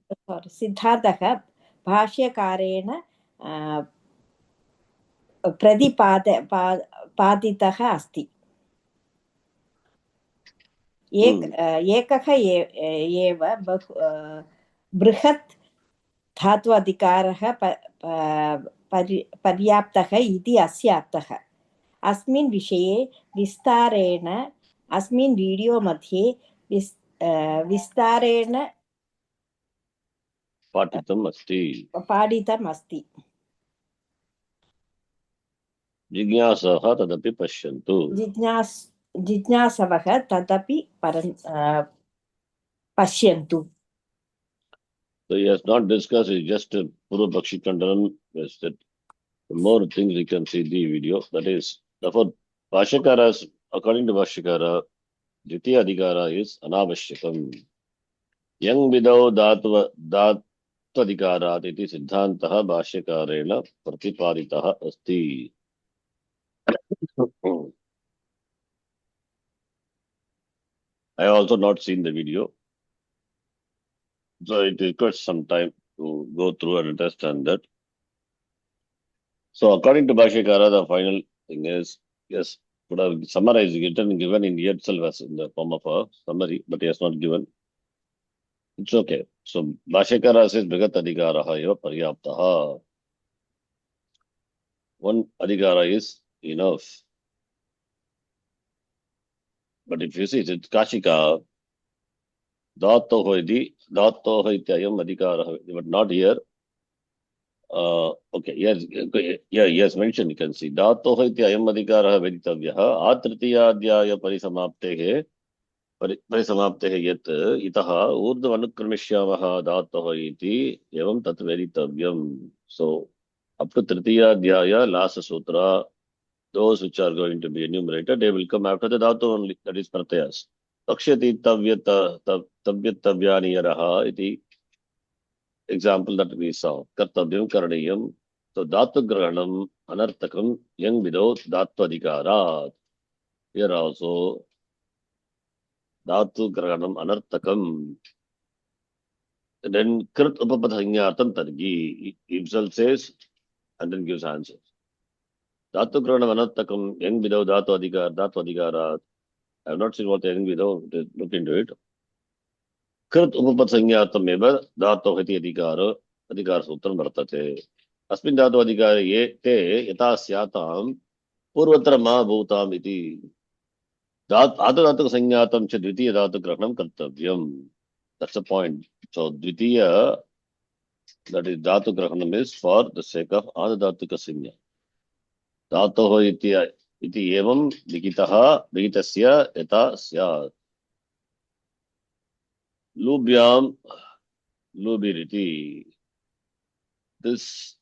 Bhashyakareణ प्रतिपादितः अस्ति. एकः एव बृहत् धात्वाधिकारः पर्याप्तः इति अस्य अर्थः. अस्मिन् विषये विस्तारेण अस्मिन् वीडियो मध्ये विस्तारेण पाठितम् अस्ति. जिज्ञासः तदपि पश्यन्तु. जिज्ञासवः तदपि पश्यन्तु. So he has not discussed, it's just a Purva Pakshi Kandanam. Yes, that more things you can see the video. That is, therefore, Bhashakara's, according to Bhashakara, Dvitiya Adhikara is Anavashyakam. Yang vidau Dhatvadhikarat iti Siddhantaha Bhashakarena Pratiparitaha Asti. I have also not seen the video. So it requires some time to go through and understand that. So according to Bhashyakara, the final thing is, yes, could have summarized it and given in here itself as in the form of a summary, but he has not given. It's okay. So Bhashyakara says Brigat Adhikaraha eva paryaptaha. One Adhikara is enough. But if you see it's Kashika, Dato Hoidi, Dato Hoityayam Adhikaraha, but not here. Okay, yes, yeah, yes, mentioned, you can see. Dato Hoityayam Adhikaraha Veditavyaha, Atritiyadhyaya Parisamaptehe, परिसमाप्तेः यत् इतः ऊर्ध्वमनुक्रमिष्यामः धातोः इति एवं तत् वेदितव्यम्. So up to Tritiya Adhyaya, last sutra, those which are going to be enumerated, they will come after the dhatu only, that is pratyas. Takshati tavyatavyani yaraha iti example that we saw. Kartavyam karaniyam. So dhatu grahanam anartakam yang vido dhatu adhikarat. Here also Dhatu Grahanam Anartakam. Then Krit Upapadhanyatam Targi. He himself says and then gives answers. Dhatu Grahanam Anartakam Yang Vidau Dhatu Adhikara. I have not seen what Yang Vidau, look into it. Krit Upapadhanyatam Eva Dhatu Hiti Adhikara Sutram Vartate. Asmin Dhatu Adhikara Ye Te Yata Syatam Purvatra Ma Bhutam Iti. Dhatu Sanyatam Cha Dvitiya Dhatu Grahanam Kartavyam. That's the point. So Dvitiya, that is Dhatu Grahanam, is for the sake of Adhatuka Sanya. Dhatoho iti evam vigitasya yata syat. Lubhyam lubiriti. This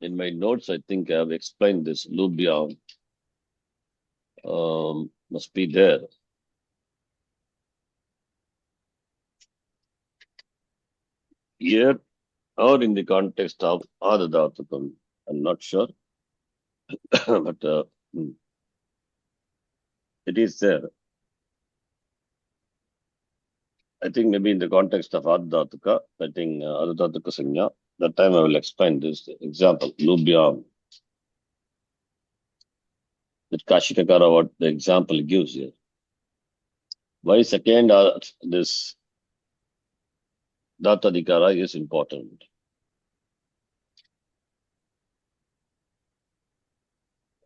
in my notes, I think I have explained this. Lubhyam must be there. Here or in the context of Adhatukum, I'm not sure, but it is there. I think maybe in the context of Adhatuka, I think Adhatuka Sanya, that time I will explain this example. Lubhyam. That Kashikakara, what the example gives here. Why second this Dhatadhikara is important.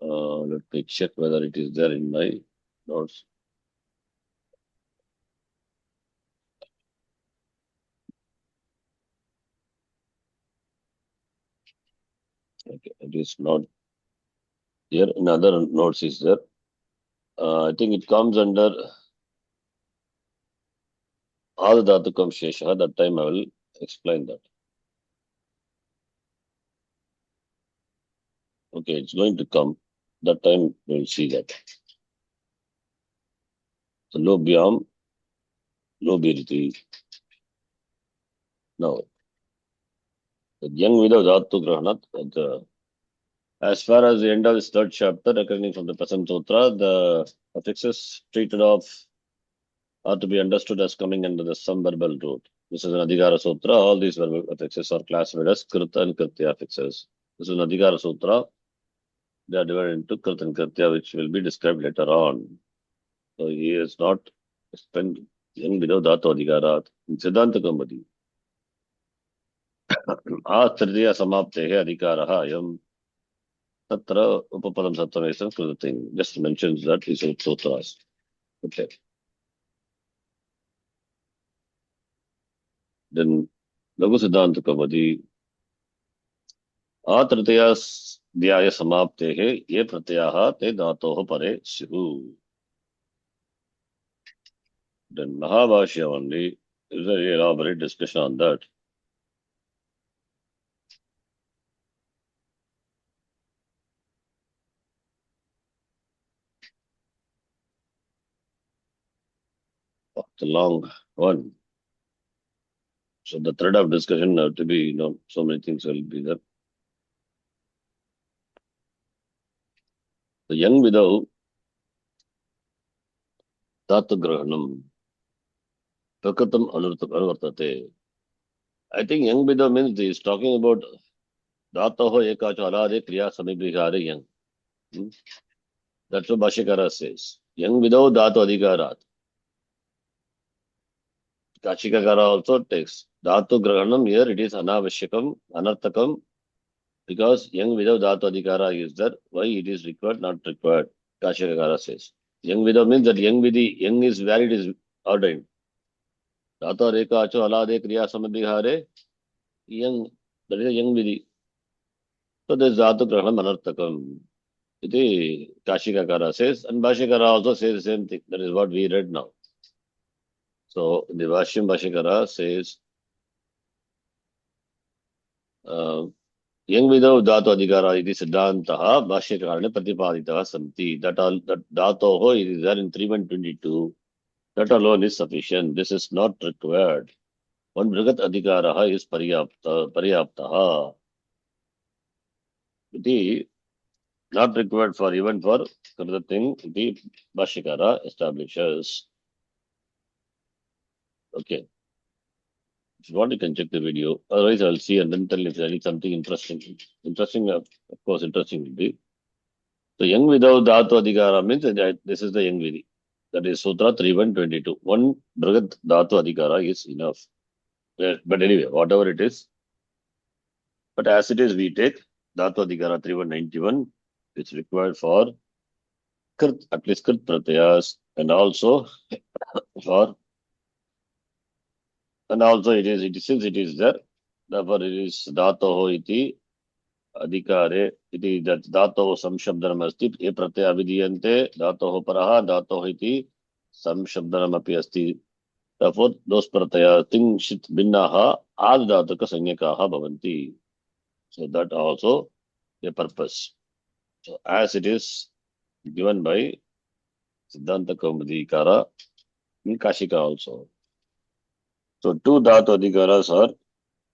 Let me check whether it is there in my notes. Okay, it is not here. In other notes is there. I think it comes under Adhatukam Shesha. That time I will explain that. Okay, it's going to come. That time we will see that. So Lobhyam, Lobiriti. Now, the young widow Dhatu Grahanat, as far as the end of this third chapter, reckoning from the Prasam Sutra, the affixes treated of are to be understood as coming under the some verbal root. This is an Adhikara Sutra. All these verbal affixes are classified as Krita and Kritya affixes. This is an Adhikara Sutra. They are divided into Krita and Kritya, which will be described later on. So he is not spent young below Dhatu Adhikarat. In Siddhanta Kaumudi. Atriya Samaptehe Adhikaraha Ayam Tatra Upapadam Sattamesam Kritating. Just mentions that these are sutras. Okay. Then Lagu Siddhanta Kaumudi. Atritya Dhyaya Samaptehe Ye Pratyaha Te Dhatoho Pare Sihu. Then Mahabhashya only is a very elaborate discussion on that. It's a long one. So the thread of discussion have to be, so many things will be there. The young widow, Dhatu Grahanam, Prakatam Anuvartate. I think young widow means he is talking about Dhataho Ekacho Alade Kriya Samibhigare young. That's what Bhashyakara says. Young widow Dhatu Adhikarat. Kashikakara also takes Dhatu Grahanam. Here it is Anavashakam, Anarthakam, because young widow Dhatu Adhikara is there. Why it is required, not required? Kashikakara says. Young widow means that young is where it is ordained. Dhatu Rekacho Alade Kriya Samibhigare, young, that is a young vidhi. So there is Dhatu Grahanam Anarthakam. Iti Kashikakara says, and Bhashyakara also says the same thing. That is what we read now. So the Bhashyakara says, young widow Dhatu Adhikara iti Siddhantaha Bhashyakarane Pratipaditaha Santi. That Dhatoho is there in 3122. That alone is sufficient. This is not required. One Brigat Adhikaraha is Paryaptaha. Iti not required for even for Kritating, the Bhashyakara establishes. Okay. If you want, you can check the video. Otherwise, I'll see and then tell if there is something interesting. Interesting, of course, interesting will be. So, young widow Dhatu Adhikara means that this is the young vidhi. That is Sutra 3122. One Brigat Dhatu Adhikara is enough. But anyway, whatever it is. But as it is, we take Dhatu Adhikara 3191. It's required for at least Krit Pratyas, and also since it is there, therefore it is Dhatoho iti Adhikare, iti that Dhatoho Samshabdanam asti, e Pratyaya Vidiyante, Dhatoho Paraha, Dhatoho iti Samshabdanam api asti. Therefore, those Pratyaya Ting Shit Binnaha Ad Dhataka Sanyakaha Bhavanti. So that also a purpose. So as it is given by Siddhanta Kaumadikara in Kashika also. So two Dhatu Adhikaras are,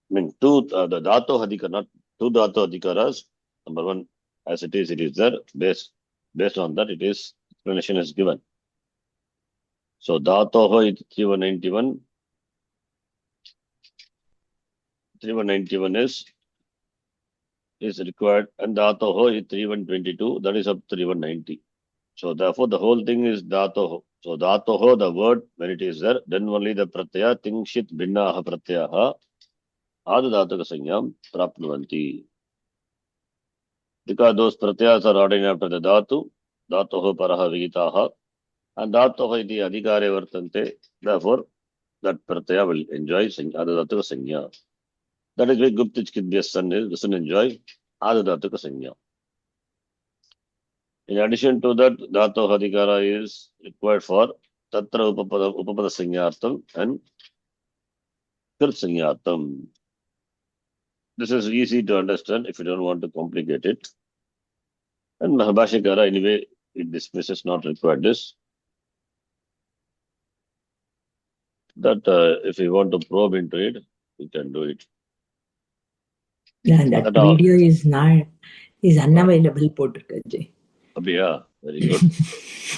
the Dhatu Adhikara, not two Dhatu Adhikaras. Number one, as it is there. Based on that, explanation is given. So Dhatoho is 3191. 3191 is required, and Dhatoho is 3122. That is up to 3190. So therefore, the whole thing is Dhatoho. So Dhatoho, the word, when it is there, then only the Pratyaya, Tingshit Binnaha Pratyaha, Adha Dhataka Sanyam, Prapnuvanti. Because those Pratyas are ordained after the Dhatu, Dhatoho Paraha Vigitaha, and Dhatoho iti Adhikare Vartante. Therefore, that Pratyaya will enjoy Adha Dhataka Sanya. That is why Guptich Kidbyas son doesn't enjoy Adha Dhataka Sanya. In addition to that, Dhatu Adhikara is required for Tatra Upapada Sanyartam and Krit Sanyartam. This is easy to understand if you don't want to complicate it. And Mahabhashyakara, anyway, it dismisses not required this. That if you want to probe into it, you can do it. Yeah, that video is unavailable போட்டிருக்கு அஜய். அப்படியா? Very good.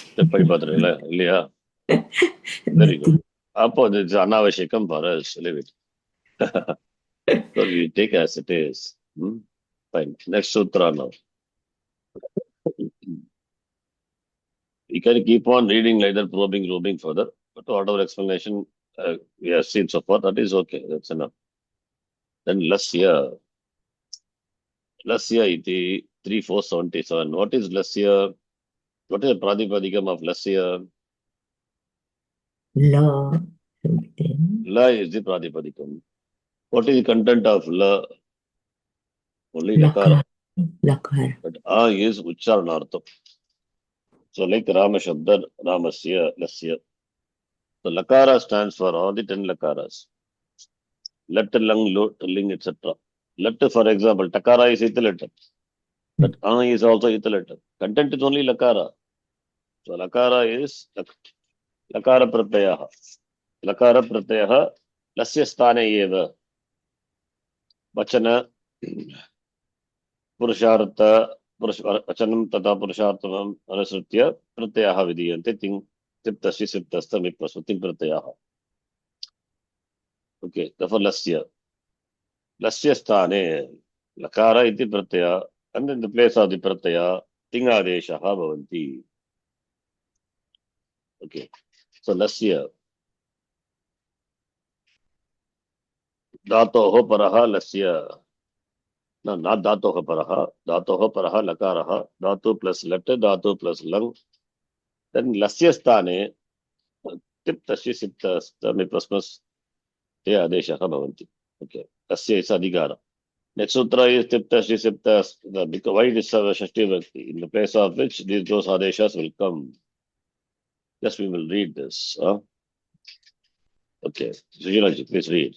Step by பாத்துறீங்களா இல்லையா? Very good. அப்போ it's anavashakam for us. Leave it. So we take as it is. Fine. Next sutra now. You can keep on reading like that, probing further. But whatever explanation we have seen so far, that is okay. That's enough. Then Lasya iti 3477. What is Lasya? What is the Pradipadikam of Lasya? La. La is the Pradipadikam. What is the content of La? Only Lakara. Lakara. But A is Uchcharanartham. So like Rama Shabda, Ramasya, Lasya. So lakara stands for all the 10 lakaras. Lat, lung, lot, ling, etc. Lat, for example, takara is ith letter. But ana is also ith letter. Content is only lakara. So lakara is lakara pratyaya. Lakara pratyaya lasya sthane eva. Vachana purushartha vachanam tata purusharthamam anusritya pratyaya vidiyante ting tiptasya siptasta mipasvatim pratyaya. Okay, therefore lasya. Lasya sthane lakara iti pratyaya, and in the place of the pratyaya tingadeshaha bhavanti. Okay, so lasya dhatoho paraha lasya. No, not dhatoho paraha. Dhatoho paraha lakaraha. Dhatu plus lat, dhatu plus lang. Then lasya sthane tiptasya siptasta mipasmas te adeshaha bhavanti. Okay, lasya is adhikara. Next sutra is tiptasya siptasta, because why it is shashti vibhakti, in the place of which those adeshas will come. Yes, we will read this. Okay, Sujalaji, please read.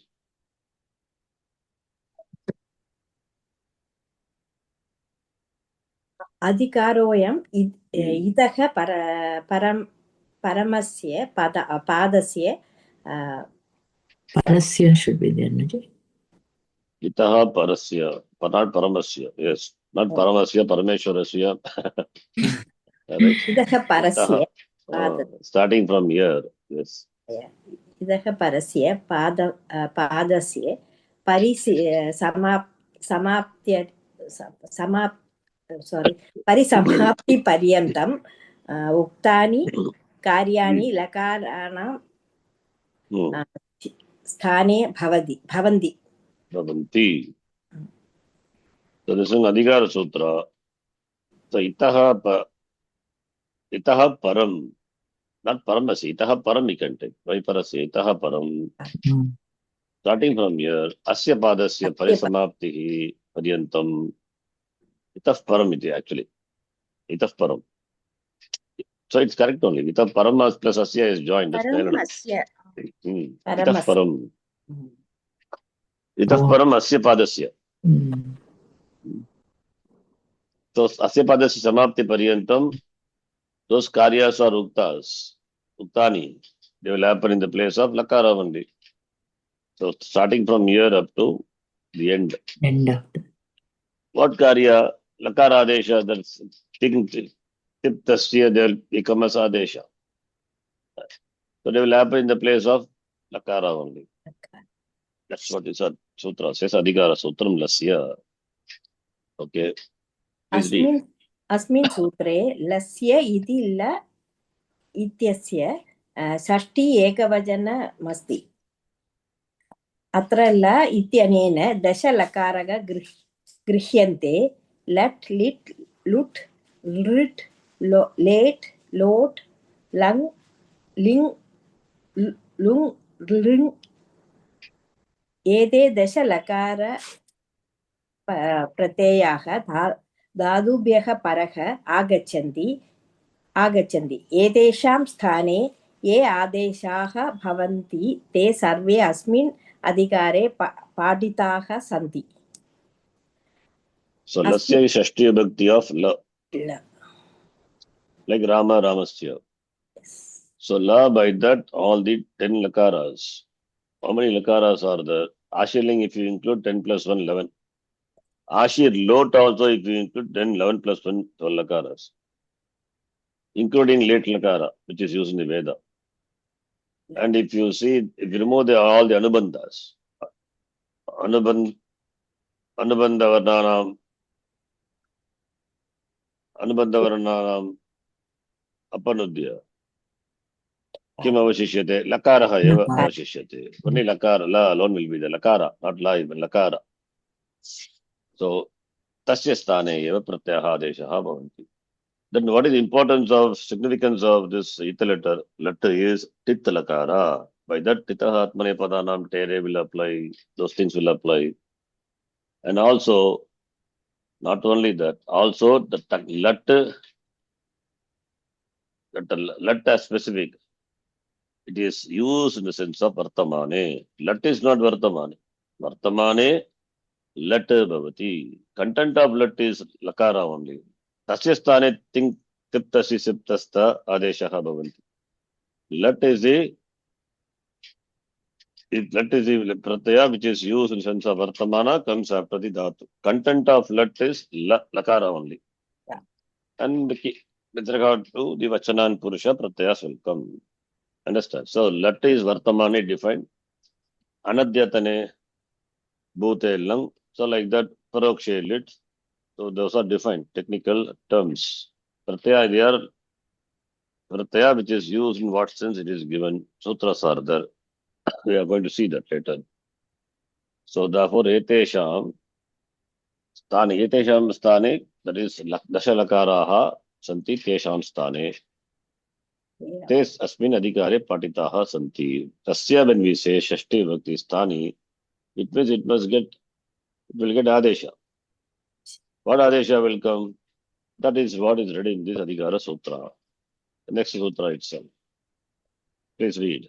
अधिकारोऽयम् इतः परमस्य पादस्य Parasya should be there, Naji. Itaha parasya, not paramasya. Yes, not paramasya, parameshwarasya. Right. इतः परस्य Starting from here. Yes. इतः परस्य पादस्य परिसमाप्तिपर्यन्तम् उक्तानि कार्याणि लकाराणां स्थाने भवन्ति. So this is an Adhikara Sutra. So itaha param, not paramasi, itaha param we can take. Why parasya? Itaha param. Starting from here, asya padasya parisamaptihi paryantam. Itaf param iti actually. Itaf param. So it's correct only. Itaf param plus asya is joined. That's Paramasya. Itaf param. Itaf param asya padasya. So asya padasya samapti paryantam, those karyas are uktas. Uktani. They will happen in the place of lakara only. So starting from here up to the end. End of the. What karya? Lakara adesha, that's tiptasya, they will become as adesha. So they will happen in the place of lakara only. That's what is a sutra. Says Adhikara Sutram Lasya. Okay. अस्मिन् सूत्रे लस्य इति ल इत्यस्य षष्ठी एकवचनमस्ति. अत्र ल इत्यनेन दश लकारः गृह्यन्ते. लट्, लिट्, लुट्, लृट्, लेट्, लोट्, लङ्, लिङ्, लुङ्, लृङ्. एते दश लकार प्रत्ययाः धातुभ्यः परः आगच्छन्ति. एतेषां स्थाने ये आदेशाः भवन्ति ते सर्वे अस्मिन् अधिकारे पाठिताः सन्ति. So Lasya is Shashti Vibhakti of La. Like Rama, Ramasya. So La, by that, all the 10 lakaras. How many lakaras are there? Ashirling, if you include 10 plus 1, 11. Ashir Lot also, if you include 10, 11 plus 1, 12 lakaras. Including late lakara, which is used in the Veda. And if you see, if you remove all the Anubandhas, Anubandhavarnanam Apanudya. Kim avashishyate? Lakaraha eva avashishyate. Only lakara, la alone will be the lakara, not la even lakara. So, tasya sthane eva pratyaha adeshaha bhavanti. Then what is the importance of, significance of this ita letter? Letter is tit lakara. By that, titaha atmane padanam tere will apply. Those things will apply. And also, not only that, also the lat as specific. it is used in the sense of vartamane. Lat is not vartamane. Vartamane, lat bhavati. Content of lat is lakara only. Tasya sthane ting tiptasi siptasta adeshaha bhavanti. Lat is the pratyaya which is used in the sense of vartamana comes after the dhatu. Content of lat is lakara only. Yeah. And with regard to the vachanan purusha, pratyayas will come. Understand? So lat is vartamane defined. Anadyatane bhute lang. So like that, parokshe lit. So those are defined technical terms. Pratyaya, they are pratyaya which is used in what sense it is given. Sutras are there. We are going to see that later. So therefore, etesham sthane, that is dashalakaraha santi tesham sthane. Tes asmin adhikare patitaha santi. Tasya, when we say shashti vibhakti sthani, it means it will get adesha. What adesha will come? That is what is written in this Adhikara Sutra. The next sutra itself. Please read.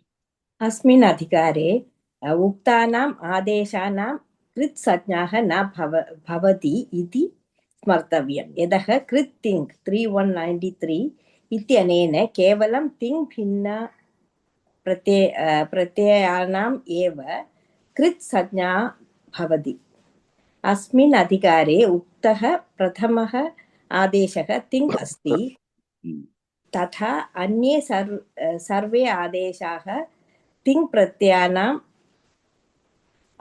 अस्मिन् अधिकारे उक्तानाम् आदेशानां कृत् संज्ञाः न भवति इति स्मर्तव्यम्। यतः कृत् तिङ् 3193 इत्यनेन केवलं तिङ् भिन्न प्रत्ययानाम् एव कृत् संज्ञा भवति। अस्मिन् अधिकारे उक्तः प्रथमः आदेशः तिङ् अस्ति, तथा अन्ये सर्वे आदेशाः तिङ् प्रत्ययानाम्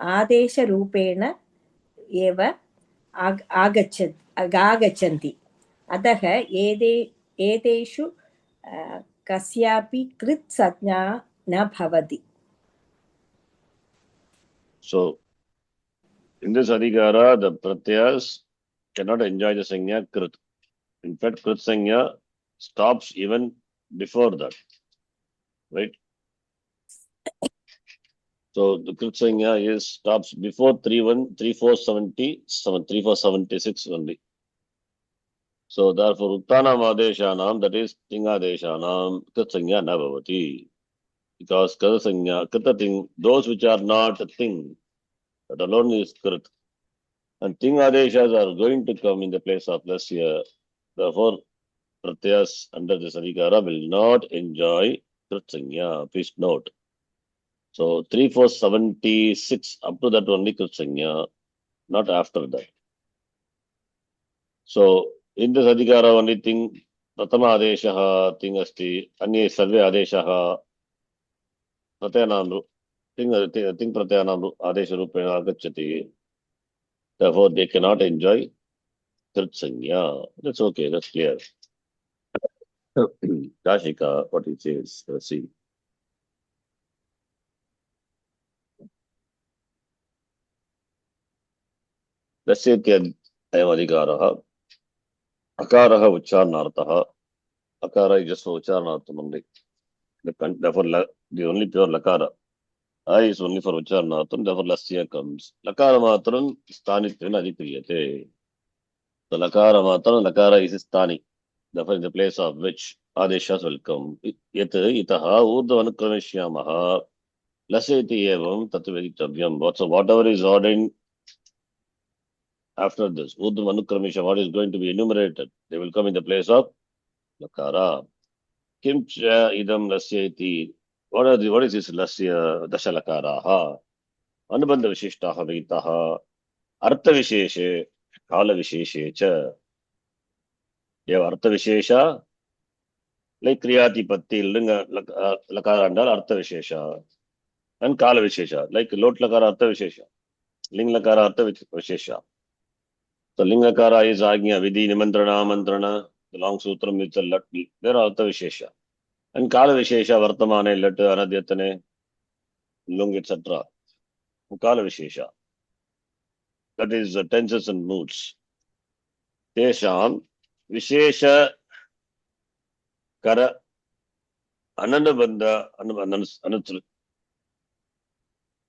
आदेशरूपेण एव आगच्छन्ति। अतः एतेषु कस्यापि कृत् संज्ञा न भवति। So, in this Adhikara, the Pratyas cannot enjoy the Sanya Krit. In fact, Krit Sanya stops even before that. Right? So, the Krit Sanya stops before 3476 only. So, therefore, Uttanam Adeshanam, that is Tingadeshanam, Krit Sanya na bhavati. Because Krit Sanya, Krita thing, those which are not a thing, that alone is Krit. And Ting Adeshas are going to come in the place of Lasya. Therefore, Pratyas under this Adhikara will not enjoy Krit Sanya. Please note. So 3476 up to that only Krit Sanya, not after that. So in this Adhikara only thing, Pratama Adeshaha, Ting Asti, Anye Sarve Adeshaha, Pratyanam, Ting Pratyanam Adesha Rupena Agachati. Therefore, they cannot enjoy Krit Sanya. That's okay, that's clear. Kashika, what it says, let's see. Lasyatya Ayamadikarah, Akaraha Ucharnarthaha, Akara is just for Ucharnartham only. Therefore, the only pure Lakara. I is only for Ucharnartham, therefore Lasya comes. Lakara Matram, Stanitvena Adhikriyate. The Lakara Matram, Lakara is Stani. Therefore, in the place of which Adeshas will come. Yet Itaha Urdu Anukrameshyamaha. Laseti evam tatveditavyam. So whatever is ordained after this, Udam Anukramisha, what is going to be enumerated, they will come in the place of Lakara. Kimcha idam lasyati. What is this lasya dashalakaraha? Anubandha vishishtaha vitaha. Artha visheshe. Kala visheshe cha. You have Artha vishesha. Like Kriyati Patti, Linga Lakara and Artha vishesha. And Kala vishesha. Like Lot Lakara Artha vishesha. Ling Lakara Artha vishesha. So Lingakara is Agnya, Vidhi, Nimantrana, Mantrana, the long sutram with the lat, there are Artha Vishesha. And Kala Vishesha, Vartamane, Lat, Anadyatane, Lung, etc. Kala Vishesha. That is tenses and moods. Tesham, Vishesha, Kara, Anandabandha,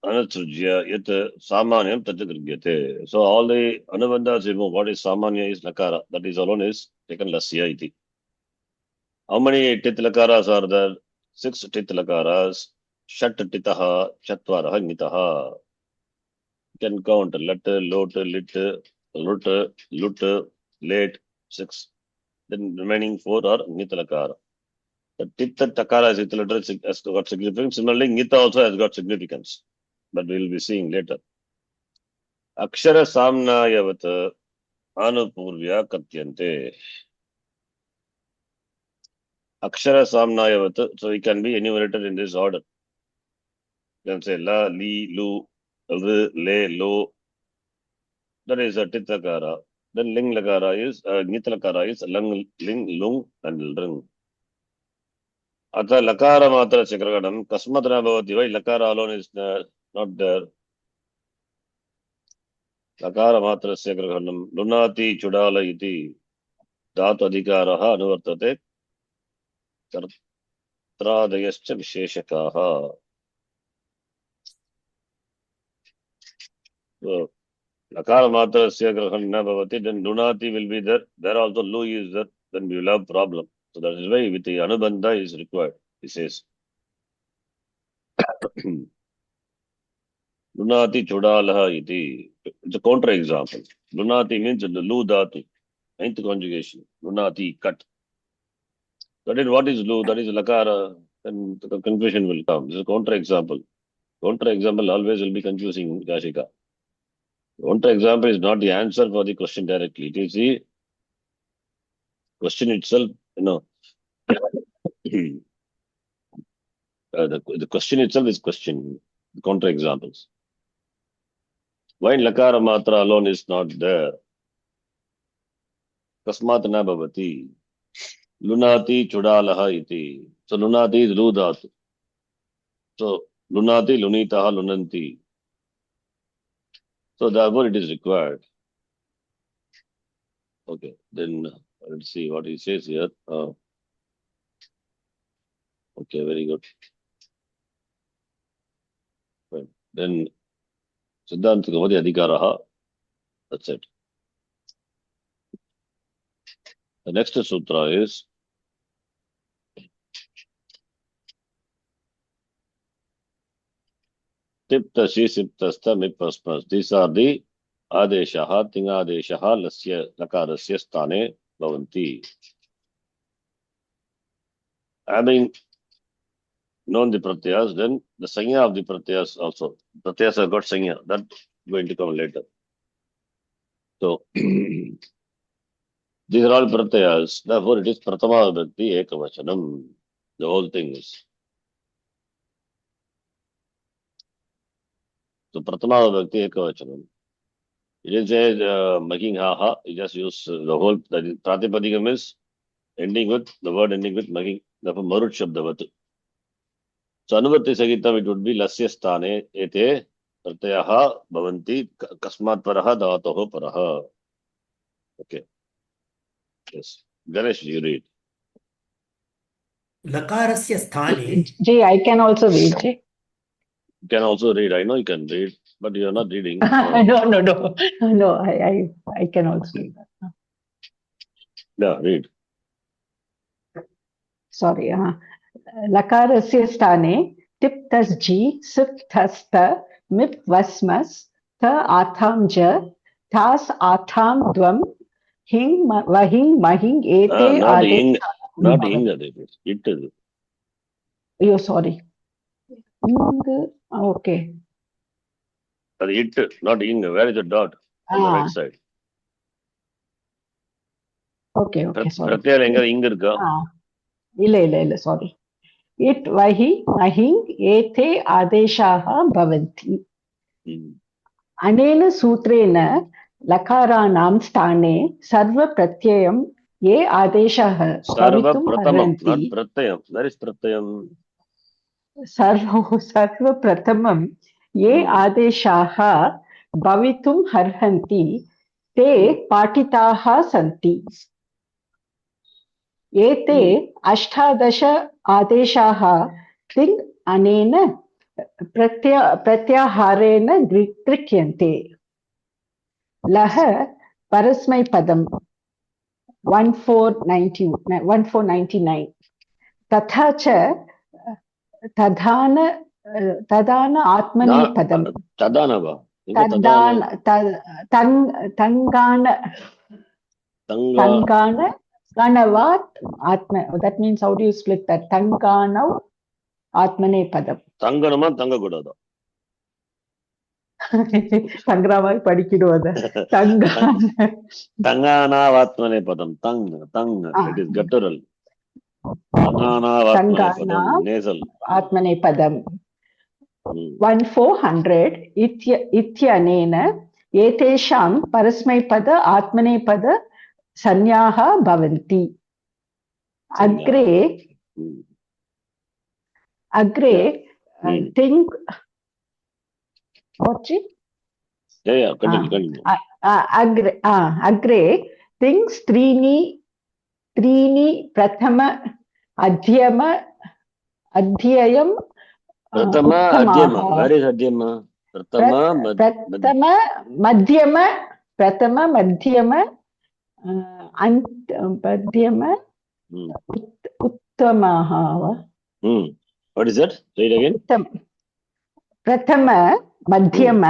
Anatrujya, yet Samanyam Tatagrigyate. So all the Anubandhas remove. What is Samanya is Lakara. That is alone is taken Lasya iti. How many Titlakaras are there? 6 tit lakaras, shat titaha, chatvaraha nitaha. You can count lat, lot, lit, lut, late, 6. Then remaining 4 are nitalakara. The tit takara is literal has got significance. Similarly, nita also has got significance, but we will be seeing later. Akshara samnayavat anupurvya katyante. Akshara samnayavat, so it can be enumerated in this order. You can say la, li, lu, l, le, lo. That is a tit lakara. Then ling lakara is nit lakara is lang, ling, lung, and ring. Atha lakara matra chakraganam kasmatna bhavati. Why lakara alone is not there? Lakara matra chakraganam lunati chudala iti dhatu adhikaraha anuvartate kartradayascha visheshakaha. So lakara matra chakraganam na bhavati, then lunati will be there. There also lu is there. Then we will have problem. So that is why with the anubandha is required. He says. Lunati chudalaha iti. It's a counter example. Lunati means the lu dhatu. Ninth conjugation. Lunati, cut. That is what is lu, that is lakara. Then the confusion will come. This is a counter example. Counter example always will be confusing Kashika. Counter example is not the answer for the question directly. It is the question itself, the question itself is question. Counter examples. Why lakara matra alone is not there? Kasmat na bhavati. Lunati chudalaha iti. So lunati is lu dhatu. So lunati, lunitaha, lunanti. So therefore it is required. Okay, then let's see what he says here. Okay, very good. Right. Then Siddhanta Kavadi Adhikaraha. That's it. The next sutra is Tipta Siptasta Mipasmas. These are the Adeshaha, Tingadeshaha, Lasya, Lakarasya Stane, Bhavanti. Having known the pratyas, then the sanya of the pratyas also. Pratyas have got sanya. That's going to come later. So, these are all pratyas. Therefore, it is Pratama Vibhakti Ekavachanam. The whole thing is. So, Pratama Vibhakti Ekavachanam. It is a making haha. You just use the whole. The Pratipadikam is ending with the word ending with making. Therefore, Marut Shabdavat. So, Anuvatti Sagitam, it would be Lasya Stane Ete Pratyaha Bhavanti Kasmat Paraha Dhatoho Paraha. Okay. Yes. Ganesh, you read. लकारस्य स्थाने Ji, I can also read. Ji. You can also read. I know you can read, but you are not reading. No, I can also read. Yeah, read. Sorry. Lakarasya stane tiptas ji sipthasta mip vasmas ta atham ja tas atham dvam hing vahing mahing ete Not ade. ing. Not ing. It is. Oh, sorry. Okay. It, not ing. Where is the dot? On the right side. Okay, sorry. Pratyaya enga ing irukka? Illa, sorry. It vahi mahing ete adeshaha bhavanti. Anena sutrena lakaranam stane sarva pratyayam ye adeshaha Sarva bhavitum pratamam, not arhanti. pratyayam. Where is pratyayam? Sarva pratamam ye adeshaha bhavitum arhanti te patitaha santi. Ete ashtadasha adeshaha ting anena प्रत्याहारेण गृह्यन्ते. लह परस्मै पदम 1499 तथा च तदान तदान आत्मनेपदम् तदान वा इंगा तदान तङ्गान तंगा तङ्गान गणवात् आत्म, that means how do you split that? तङ्गानौ आत्मनेपदम्. தங்கணுமா தங்க கூடாதா? சங்கராமாய் படிக்கணும் அத. தங்கான தங்கானாவாத்மனே பதம் தங் தங் இட் இஸ் கட்டுரல். தங்கானாவாத்மனே பதம் நேசல் आत्मनेपदम् 1400 इत्यनेन एतेषां परस्मैपद आत्मनेपद संज्ञाः भवन्ति. अग्रे think what yeah continue अग्रे things त्रीणि प्रथम अध्ययम अध्ययम प्रथम अध्ययम where is अध्ययम प्रथम मध्यम मध्यम उत्तमः वा what is that? Say it again. प्रथम मध्यम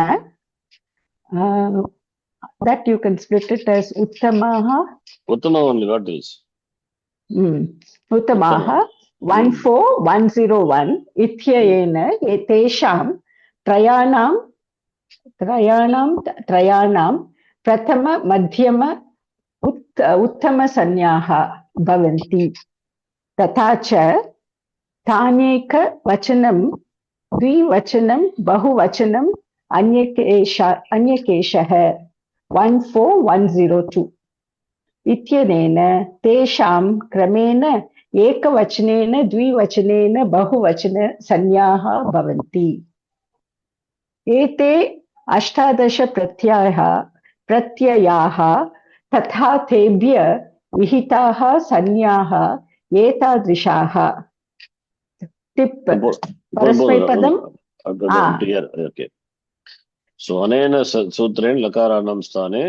that you can split it as उत्तमः only what is उत्तमः 14101 इत्यनेन एतेषां त्रयाणां प्रथम मध्यम उत्तमसंज्ञाः भवन्ति. तथा च तानेकवचनं द्विवचनं बहुवचनम् अन्यकेशः 14102 इत्यनेन तेषां क्रमेण एकवचनेन द्विवचनेन बहुवचन संज्ञाः भवन्ति. एते 18 प्रत्ययाः तथा तेभ्य विहिताः संज्ञाः एतादृशाः. टिप् परस्मैपदम् okay. So anena sutren lakaranam sthane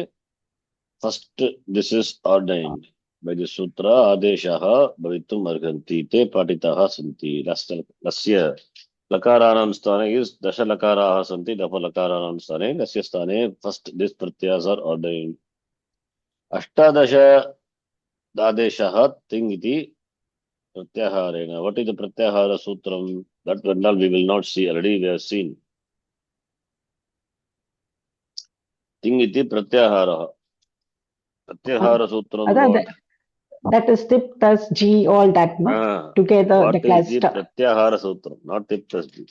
first this is ordained by the sutra adeshaha bhavitum arhanti te patitaha santi. Lasya lakaranam sthane is dasha lakaraha santi dafa lakaranam sthane lasya sthane first this pratyas are ordained. Ashtadasha adeshaha thing iti pratyaharena. What is the pratyahara sutram? That we will not see, already we have seen. Thing iti pratyahara. Pratyahara sutram. That is tip plus G, all that, no? Together what the cluster. Is the pratyahara sutram, not tip plus G.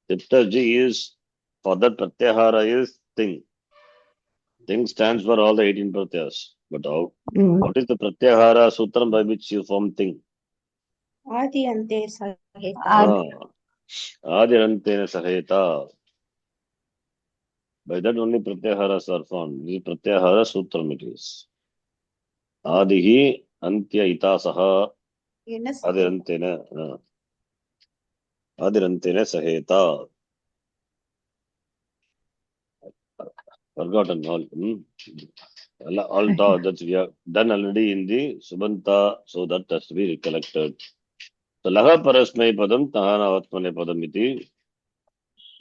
Tip plus G is, for that pratyahara is thing. Thing stands for all the 18 pratyas. But what is the pratyahara sutram by which you form thing? Adi ante saheta. Adi ante saheta. By that only pratyaharas are formed. This is pratyahara sutram it is. Adihi antya itasaha adirantena saheta. Forgotten all. All that we have done already in the Subanta, so that has to be recollected. So laha parasmai padam tahana vatmane padam iti.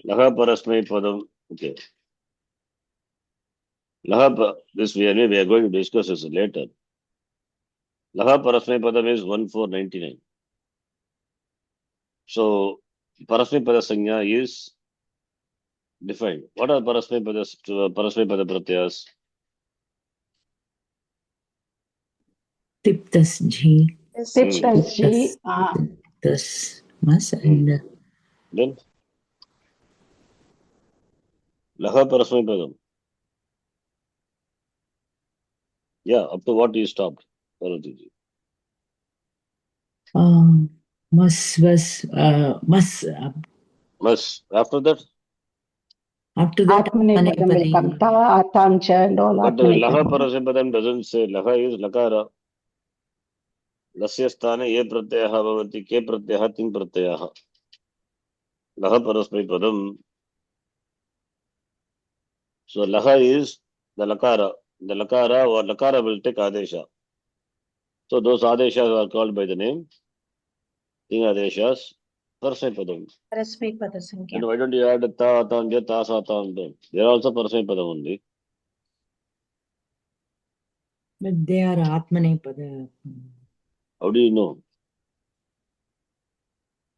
Laha parasmai padam. Okay. This we are going to discuss this later. Laha parasmai padam is 1499. So parasmai pada sanya is defined. What are parasmai pada pratyas? Tip plus G. Tip plus G. Plus mas and Then laha parasmai padam. Yeah, up to what you stopped, Parvati. mas was mas. After that? After that, Atmanepadam will come. Ta, atamcha and all. But laha parasmai doesn't say. Laha is lakara. Lasya sthane ye pratyaha bhavati ke pratyaha ting pratyaha. Laha parasmai padam. So laha is the lakara. The lakara or lakara will take adesha. So those adeshas are called by the name ting adeshas. Parasmaipadam. परस्मैपद संज्ञा And why don't you add ta, atam, ja, ta, sa, tam, dam? They are also Parasmaipadam only. But they are Atmanepada. How do you know?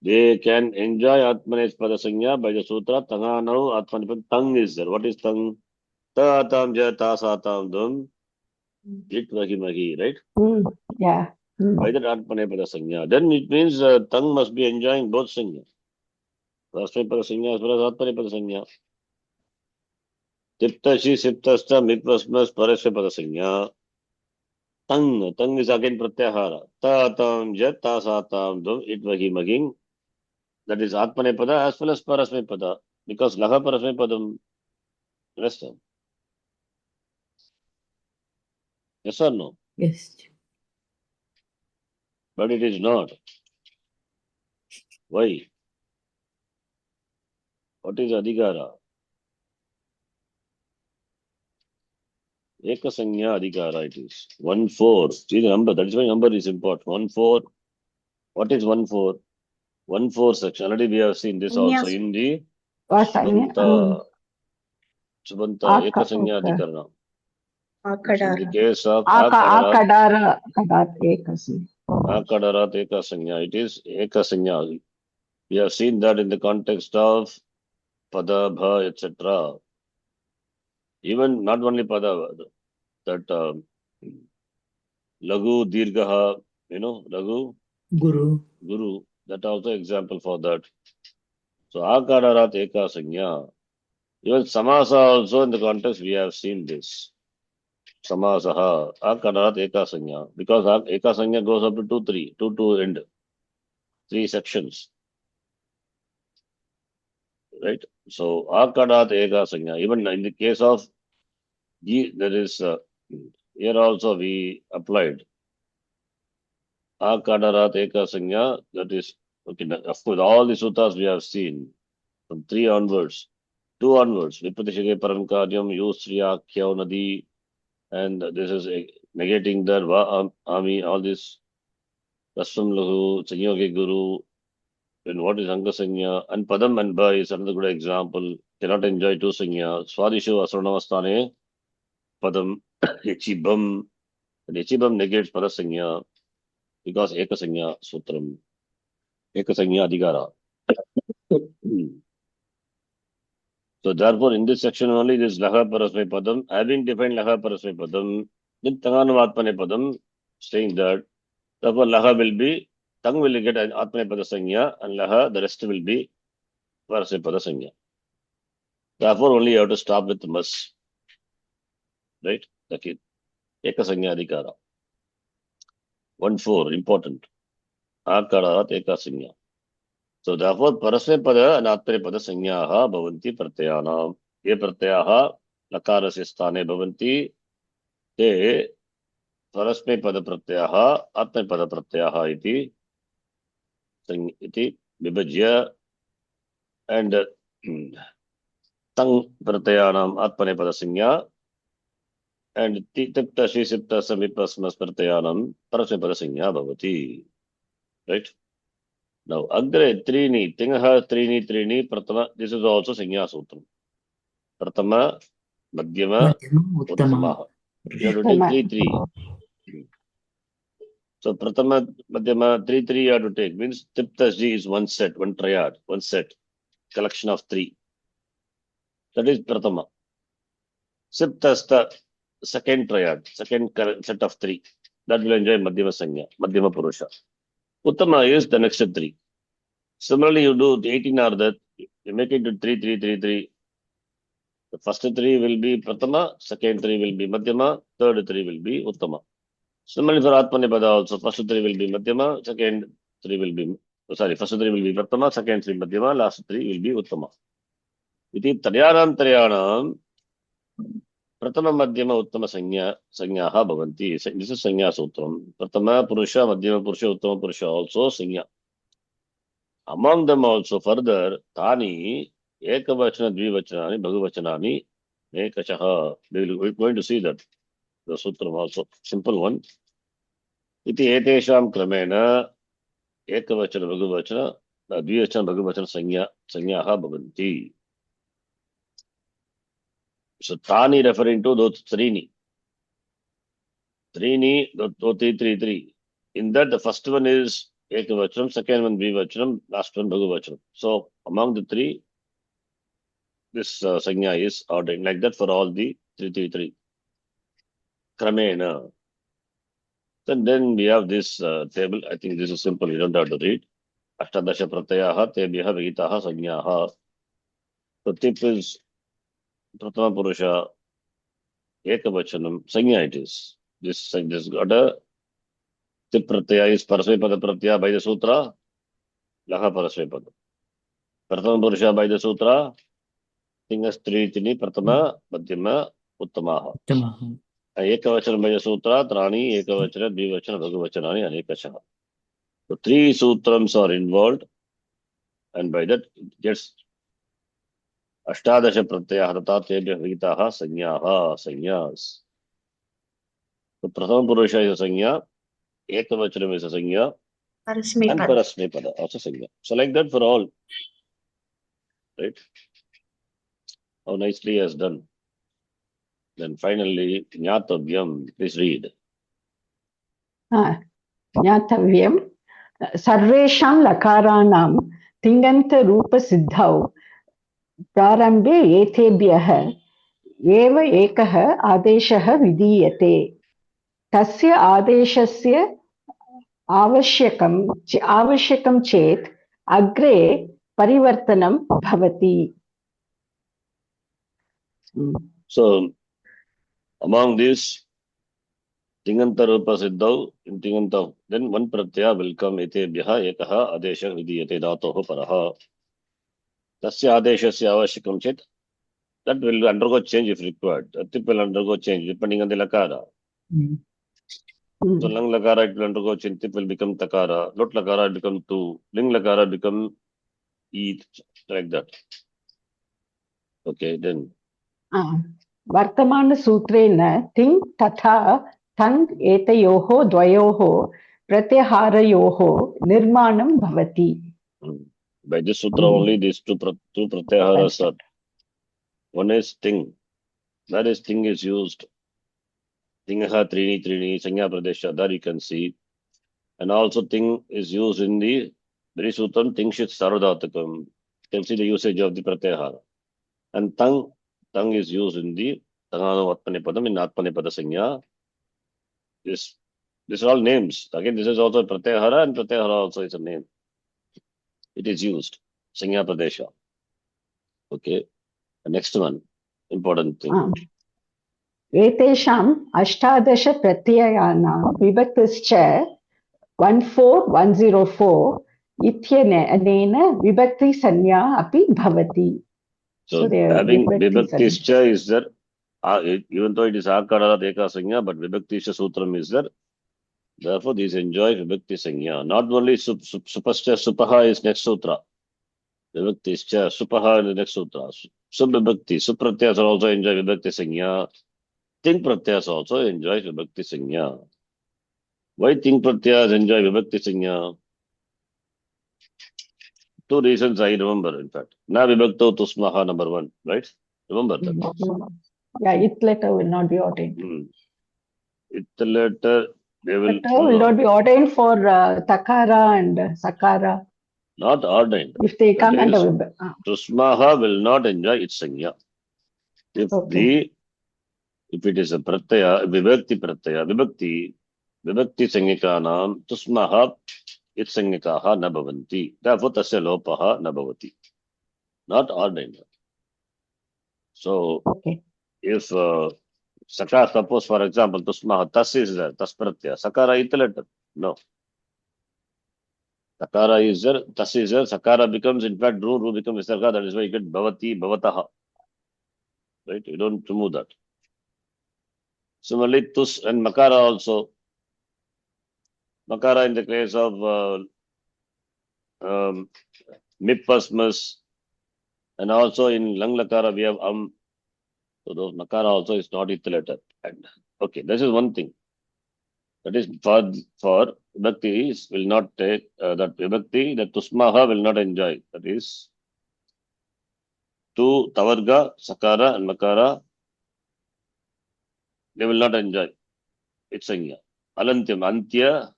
They can enjoy Atmanespada Sanya by the Sutra. Tanganau Atmanepad. Tang is there. What is Tang? Ta, atam, ja, ta, sa, tam, dam. It, mahi, mahi, right? Yeah. By that Atmanepada Sanya. Then it means Tang must be enjoying both Sanya. Parasmaipada Sanya as well as Atmanepada Sanya. Tiptashi, Siptasta, Mipasmas, Parasmaipada Sanya. Tang is again Pratyahara. Ta, atam, ja, ta, sa, tam, dam. It, mahi, maging. That is Atmanepada as well as Parasmaipada. Because Laha Parasmaipadam. Understand? Yes or no? Yes. But it is not. Why? What is Adhikara? Ekasanya Adhikara it is. 1-4. See the number. That is why number is important. 1-4. What is 1-4? 1-4 section. Already we have seen this also Yes. in the Vasanya. Subanta. Okay. Ekasanya Adhikara. In the आकडार case of Akadara Kadat Ekasi. Akadarat Ekasanya, it is Ekasanya. We have seen that in the context of Pada, Bha, etc. Even not only Pada, that Lagu, Dirgaha, Lagu, Guru. Guru, that also example for that. So Akadarat Ekasanya. Even Samasa also in the context we have seen this. Samasaha, Akadarat Ekasanya. Because Ekasanya goes up to 2-3, 2 to end. 3 sections. Right? So Akadat Ekasanya. Even in the case of there is here also we applied Akadarat Ekasanya. That is okay. Of course, all the suttas we have seen from 3 onwards, 2 onwards. Vipatishake Paramkaryam, Yusriya, Kyaunadi, and this is negating that Va Ami, all this Rasam Lahu, Sanyoge Guru. And what is Angasanya? And Padam and Ba is another good example. Cannot enjoy 2 Sanya. Swadishu Asranavastane, Padam, Echibam. And Echibam negates Parasanya because Ekasanya Sutram. Ekasanya Adhikara. So therefore, in this section only, this Laha Parasmai Padam, having defined Laha Parasmai Padam, then Tanganavatmane Padam, saying that, therefore Laha will be, Tang will get an Atmane Padasanya, and Laha, the rest will be Parasmai Padasanya. Therefore, only you have to stop with Mas. Right? Okay. Ekasanya Adhikara. 1-4, important. Akadarat Ekasanya. So therefore, Parasmaipada and Atmanepada Sanyaha Bhavanti Pratyayana. Ye Pratyayaha Lakarasya Sthane Bhavanti. Te Parasmaipada Pratyayaha Atmanepada Pratyayaha iti Vibhajya and Tang Pratyayanam Atmanepada Sanya and Tipta Shisipta Samipasmas Pratyayanam Parasmaipada Sanya Bhavati. Right? Now, Agre Trini, Tingaha Trini, Pratama, this is also Sanya Sutram. Pratama, Madhyama, Uttamaha. You have to take 3. So, Pratama, Madhyama, 3 you have to take. Means Tiptaji is one set, one triad, one set, collection of 3. That is Pratama. Siptasta, second triad, second set of 3. That will enjoy Madhyama Sanya, Madhyama Purusha. Uttama is the next 3. Similarly, you do 18 are that, you make it to 3. The first 3 will be Pratama, second 3 will be Madhyama, third 3 will be Uttama. Similarly for Atmanepada also, first 3 will be Madhyama, second 3 will be, first 3 will be Pratama, second 3 Madhyama, last 3 will be Uttama. Iti Taryanam, Pratama Madhyama Uttama Sanyaha Bhavanti. This is Sanya Sutram. Pratama Purusha, Madhyama Purusha, Uttama Purusha also Sanya. Among them also further, Tani, Ekavachana, Dvivachanani, Bhagavachanani, Ekashaha. We're going to see that. The Sutram also. Simple one. Iti Etesham Kramena, Ekavachana, Bhagavachana, द्विवचन बहुवचन संज्ञाः भवन्ति. So tani referring to those three. Three. In that, the first one is ekavachanam, second one dvivachanam, last one bhagavachanam. So among the three, this sanya is ordered like that for all the 3. Kramena. Then we have this table. I think this is simple. You don't have to read. Ashtadasha pratyaha tebhyaha vihitaha sanyaha. So tip is Pratama Purusha ekavachanam. Sanya it is. This got a tip pratyaya is parasmepada pratyaya by the sutra. Laha parasmepada. Pratama Purusha by the sutra. Tingas trini pratama madhyama uttamaha. उत्तमः. Ekavachanam by the sutra. Trani ekavachana dvivachana bhagavachanani anekashaha. So 3 sutrams are involved, and by that it gets Ashtadasha pratyaya tata tebhya vihitaha sanyas. So Prathama Purusha is a sanya, ekavachanam is a sanya, and Parasmaipada. parasmepada also sanya. So like that for all, right? How nicely he has done. Then finally, Jnatavyam, please read. ज्ञातव्यं सर्वेषां लकाराणां तिङन्तरूपसिद्धौ प्रारम्भे एतेभ्यः एव एकः आदेशः विधीयते. तस्य आदेशस्य आवश्यकं चेत् अग्रे परिवर्तनं भवति. So among these, Tinganta Rupa Siddhau, in Tinganta, then one pratyaya will come, etebhyaha ekaha adesha vidiyate dhatoho paraha. Tasya adeshasya avashikam chet, that will undergo change if required. Tip will undergo change depending on the lakara. So lang lakara it will undergo change, tip will become takara, lot lakara become tu, ling lakara become eat, like that. Okay, then. वर्तमानसूत्रेण तिङ् तथा तङ् एतयोः द्वयोः प्रत्याहारयोः निर्माणं भवति. By this sutra only these two pratyaharas are. One is ting. That is ting is used. Tingaha trini sanya pradesha. That you can see. And also ting is used in the Sutram tingshit sarvadhatakam. You can see the usage of the pratyahara. And tang is used in the Tangana Atmanipadam in Atmanipada sanya. These are all names. Again, this is also pratyahara, and pratyahara also is a name. It is used. Sanya pradesha. Okay. The next one, important thing. एतेषाम् 18 प्रत्ययानां विभक्तिश्च 14104 इत्यनेन विभक्तिसंज्ञा अपि भवति. So having vibhaktischa is there, even though it is akara deka sanya, but vibhaktischa sutram is there. Therefore, these enjoy vibhakti sanya. Not only supascha supaha is next sutra. Vibhaktischa supaha is the next sutra. Subvibhakti, supratyas also enjoy vibhakti sanya. Ting pratyas also enjoy vibhakti sanya. Why ting pratyas enjoy vibhakti sanya? 2 reasons I remember, in fact. Na vibhakto tusmaha, number 1, right? Remember that. Yeah, it letter will not be ordained. It letter, they will not be ordained for takara and sakara. Not ordained. If they come under tusmaha will not enjoy its sanya. If it is a pratyaya, vibhakti sangikanam, tusmaha its sangikaha na bhavanti. Therefore, tasya lopaha na bhavati. Not ordained. So, if sakara, suppose for example, tusmaha, tas is there, tas pratyaya, sakara it letter. No. Sakara is there, tas is there, sakara becomes, in fact, ru becomes visarga, that is why you get bhavati, bhavataha. Right? You don't remove that. Similarly, tus and makara also. Makara in the case of mipasmas, and also in lang lakara we have so those makara also is not it letter. And okay, this is one thing. That is for vibhakti will not take that vibhakti, that tusmaha will not enjoy. That is to tavarga, sakara and makara, they will not enjoy. It's sanya. Alantyam, antya,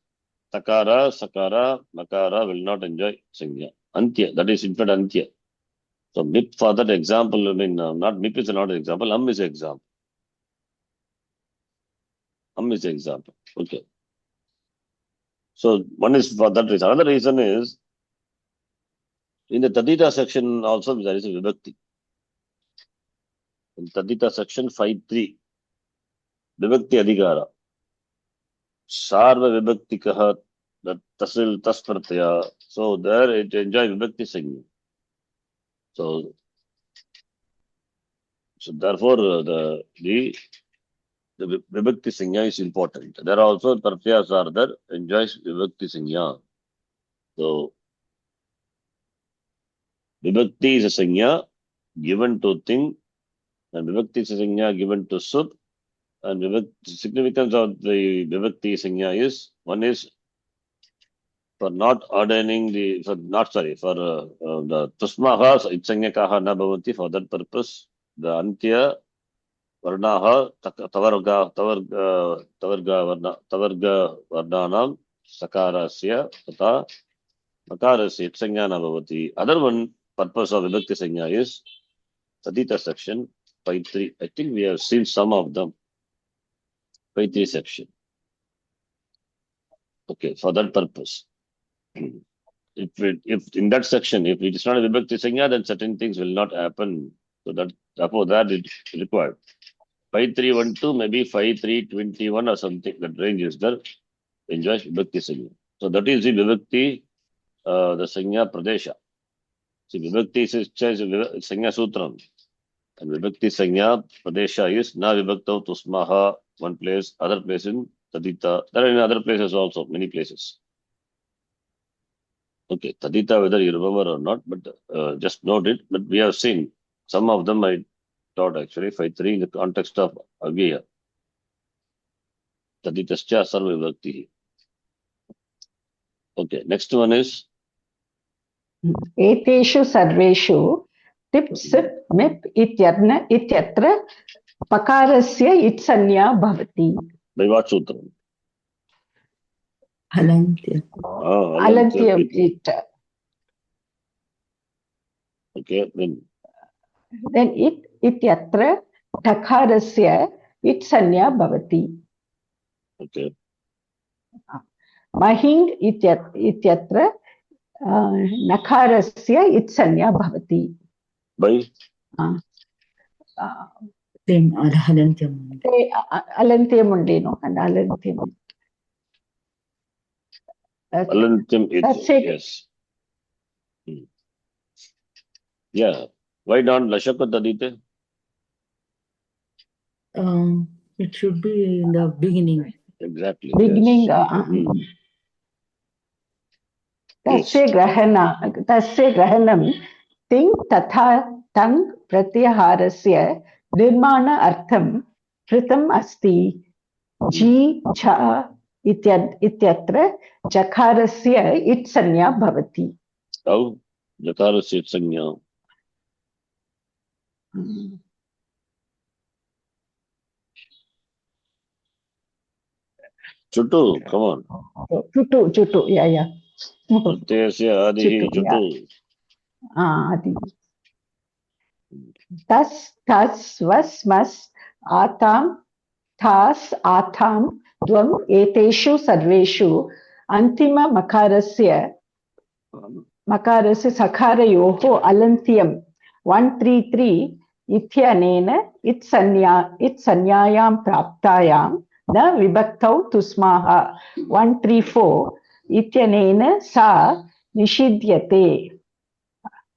takara, sakara, makara will not enjoy sanya. Antya, that is in fact antya. So mip for that example, I mean, not mip is not an example, is an example. Is an example. Okay. So one is for that reason. Another reason is in the Tadita section also there is a vibhakti. In Tadita section 5.3, vibhakti adhikara. Sarva vibhakti kaha, that tasil tas pratyaya. So there it enjoy vibhakti sanya. So therefore the vibhakti sanya is important. There are also pratyas are there enjoys vibhakti sanya. So vibhakti is a sanya given to thing, and vibhakti is a sanya given to sub. And the significance of the vibhakti sanya is, one is for not ordaining the, for the tusmaha itsanyakaha na bhavanti, for that purpose the antya varnaha tavarga varnanam sakarasya tata makarasya itsanya na bhavati. Other one purpose of vibhakti sanya is Tadita section 5.3. I think we have seen some of them. 5.3 section. Okay, for that purpose. If in that section, if it is not a vibhakti sanya, then certain things will not happen. So therefore that is required. 5.3.12, maybe 5.3.21 or something, that range is there, enjoys vibhakti sanya. So that is the vibhakti, the sanya pradesha. See, vibhakti is sanya sutram. And vibhakti sanya pradesha is na vibhakta tusmaha, one place, other place in Tadita. There are in other places also, many places. Okay, Tadita, whether you remember or not, but just note it. But we have seen some of them. I taught actually 5.3 in the context of Agya. Taditascha sarva vibhakti. Okay, next one is एतेषु सर्वेषु टिप् सिप् मिप् इत्यत्र पकारस्य इत्संज्ञा भवति. by what sutram? Halantya. अलन्त्यम् it. Okay, Then it इत्यत्र ठकारस्य इत्संज्ञा भवति. Okay. महिङ् इत्यत्र नकारस्य इत्संज्ञा भवति. By Same Halantyam. अलन्त्यम् उण्डेनो and अलन्त्यम्. Alantyam it. That's it. Yes. Yeah. Why not Lashaka Tadite? It should be in the beginning. Exactly. Beginning. Yes. तस्य ग्रहणं तिङ् तथा तङ् प्रत्याहारस्य निर्माणार्थं कृतम् अस्ति. जी झ इत्यत्र जकारस्य इत्संज्ञा भवति. How? Jakarasya sanya. Chutu, come on. Chutu, yeah. Pratyasya adihi chutu. Adi. Tas, was, mas, atam, tas, atam, dvam, eteshu, sarveshu, antima makarasya sakarayoho alantyam 133 ityanena itsanyayam praptayam na vibhaktau tusmaha 134 ityanena sa nishidyate.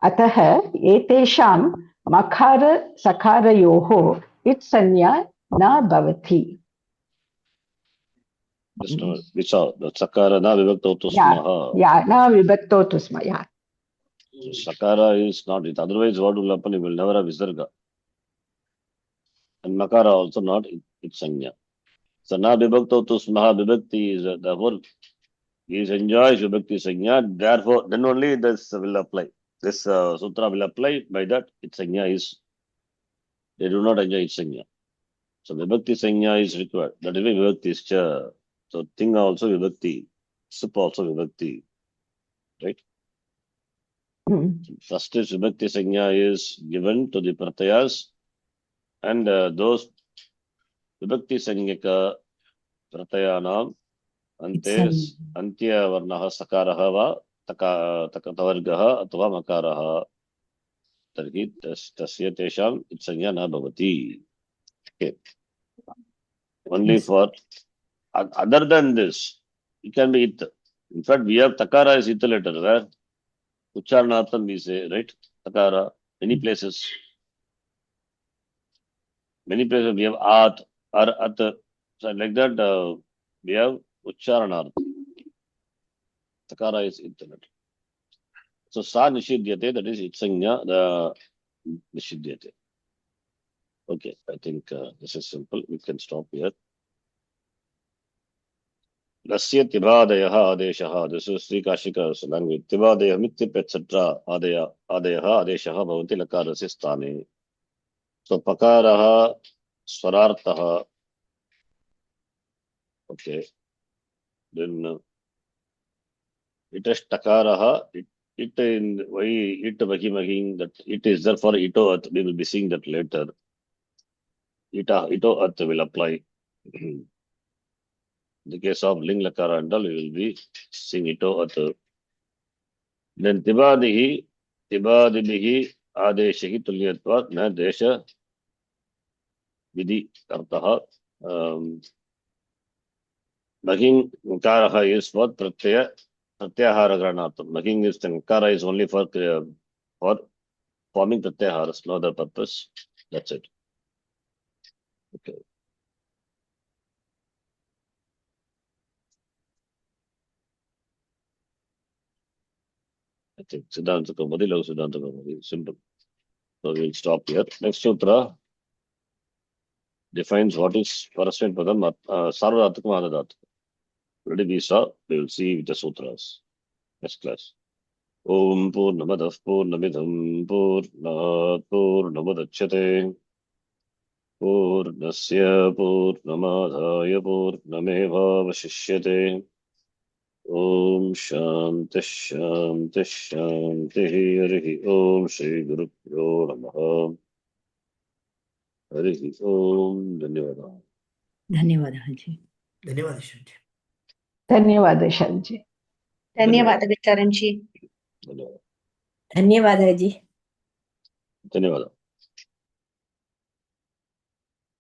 अतः एतेषां मकार सकारयोः इत्संज्ञा न भवति. We saw the sakara na vibhakta tusmaha. Yeah, na vibhakta tusma. Yeah. Sakara is not it. Otherwise, what will happen? You will never have visarga. And makara also not its sanya. So now vibhakto tu smaha vibhakti is therefore he enjoys vibhakti sanya. Therefore, then only this will apply. This sutra will apply. By that, its sanya is they do not enjoy its sanya. So vibhakti sanya is required. That is why vibhakti is cha. So thing also vibhakti, sup also vibhakti, right? First is vibhakti sanya is given to the pratyas, and those vibhakti sanyaka प्रत्ययानाम अन्ते अन्त्यवर्णः सकारः वा तवर्गः अथवा मकारः तर्हि तस्य तेषाम् इत्संज्ञा न भवति. Okay. Only for other than this, it can be it. In fact, we have takara is it letter where ucharanatham we say, right? Takara, many places. Many places we have at or at. So like that, we have ucharanarth. Takara is internet. So sa nishidyate, that is itsanya, the nishidyate. Okay, I think this is simple. We can stop here. Lasya tibadayaha adeshaha. This is Sri Kashika's language. Tibadaya mityap etc. Adayaha adeshaha bhavati lakarasya sthane. So pakaraha swarartaha. Okay. Then it is takaraha. It in why it mahimahing that it is there for ito at. We will be seeing that later. Ito at will apply. In the case of ling lakara and all, we will be seeing ito at. Then tibadihi adeshihi tulyatvat na desha vidhi artaha. Mahing karaha is for pratyahara granartham. Mahing is the kara is only for forming pratyaharas, no other purpose. That's it. Okay. I think Siddhanta Kaumudi, Laghu Siddhanta Kaumudi, simple. So we'll stop here. Next sutra defines what is first-rate padam, sarvadhatukam adhadhatukam. Already we saw, we will see with the sutras. Next class. Om Purnamadah Purnamidham Purnat Purnamudachyate Purnasya Purnamadhaya Purnamevavashishyate. Om Shanti Shanti Shanti Harihi Om Shri Guru Pyo Namaha Harihi Om. Dhanyavadah. धन्यवादः जी. ಧನ್ಯವಾದ ಶಂಕರ್. ಧನ್ಯವಾದ ಶಂಜಿ. ಧನ್ಯವಾದಗಳು Charan G. Dhanyavadah. ಧನ್ಯವಾದ G. Dhanyavadah.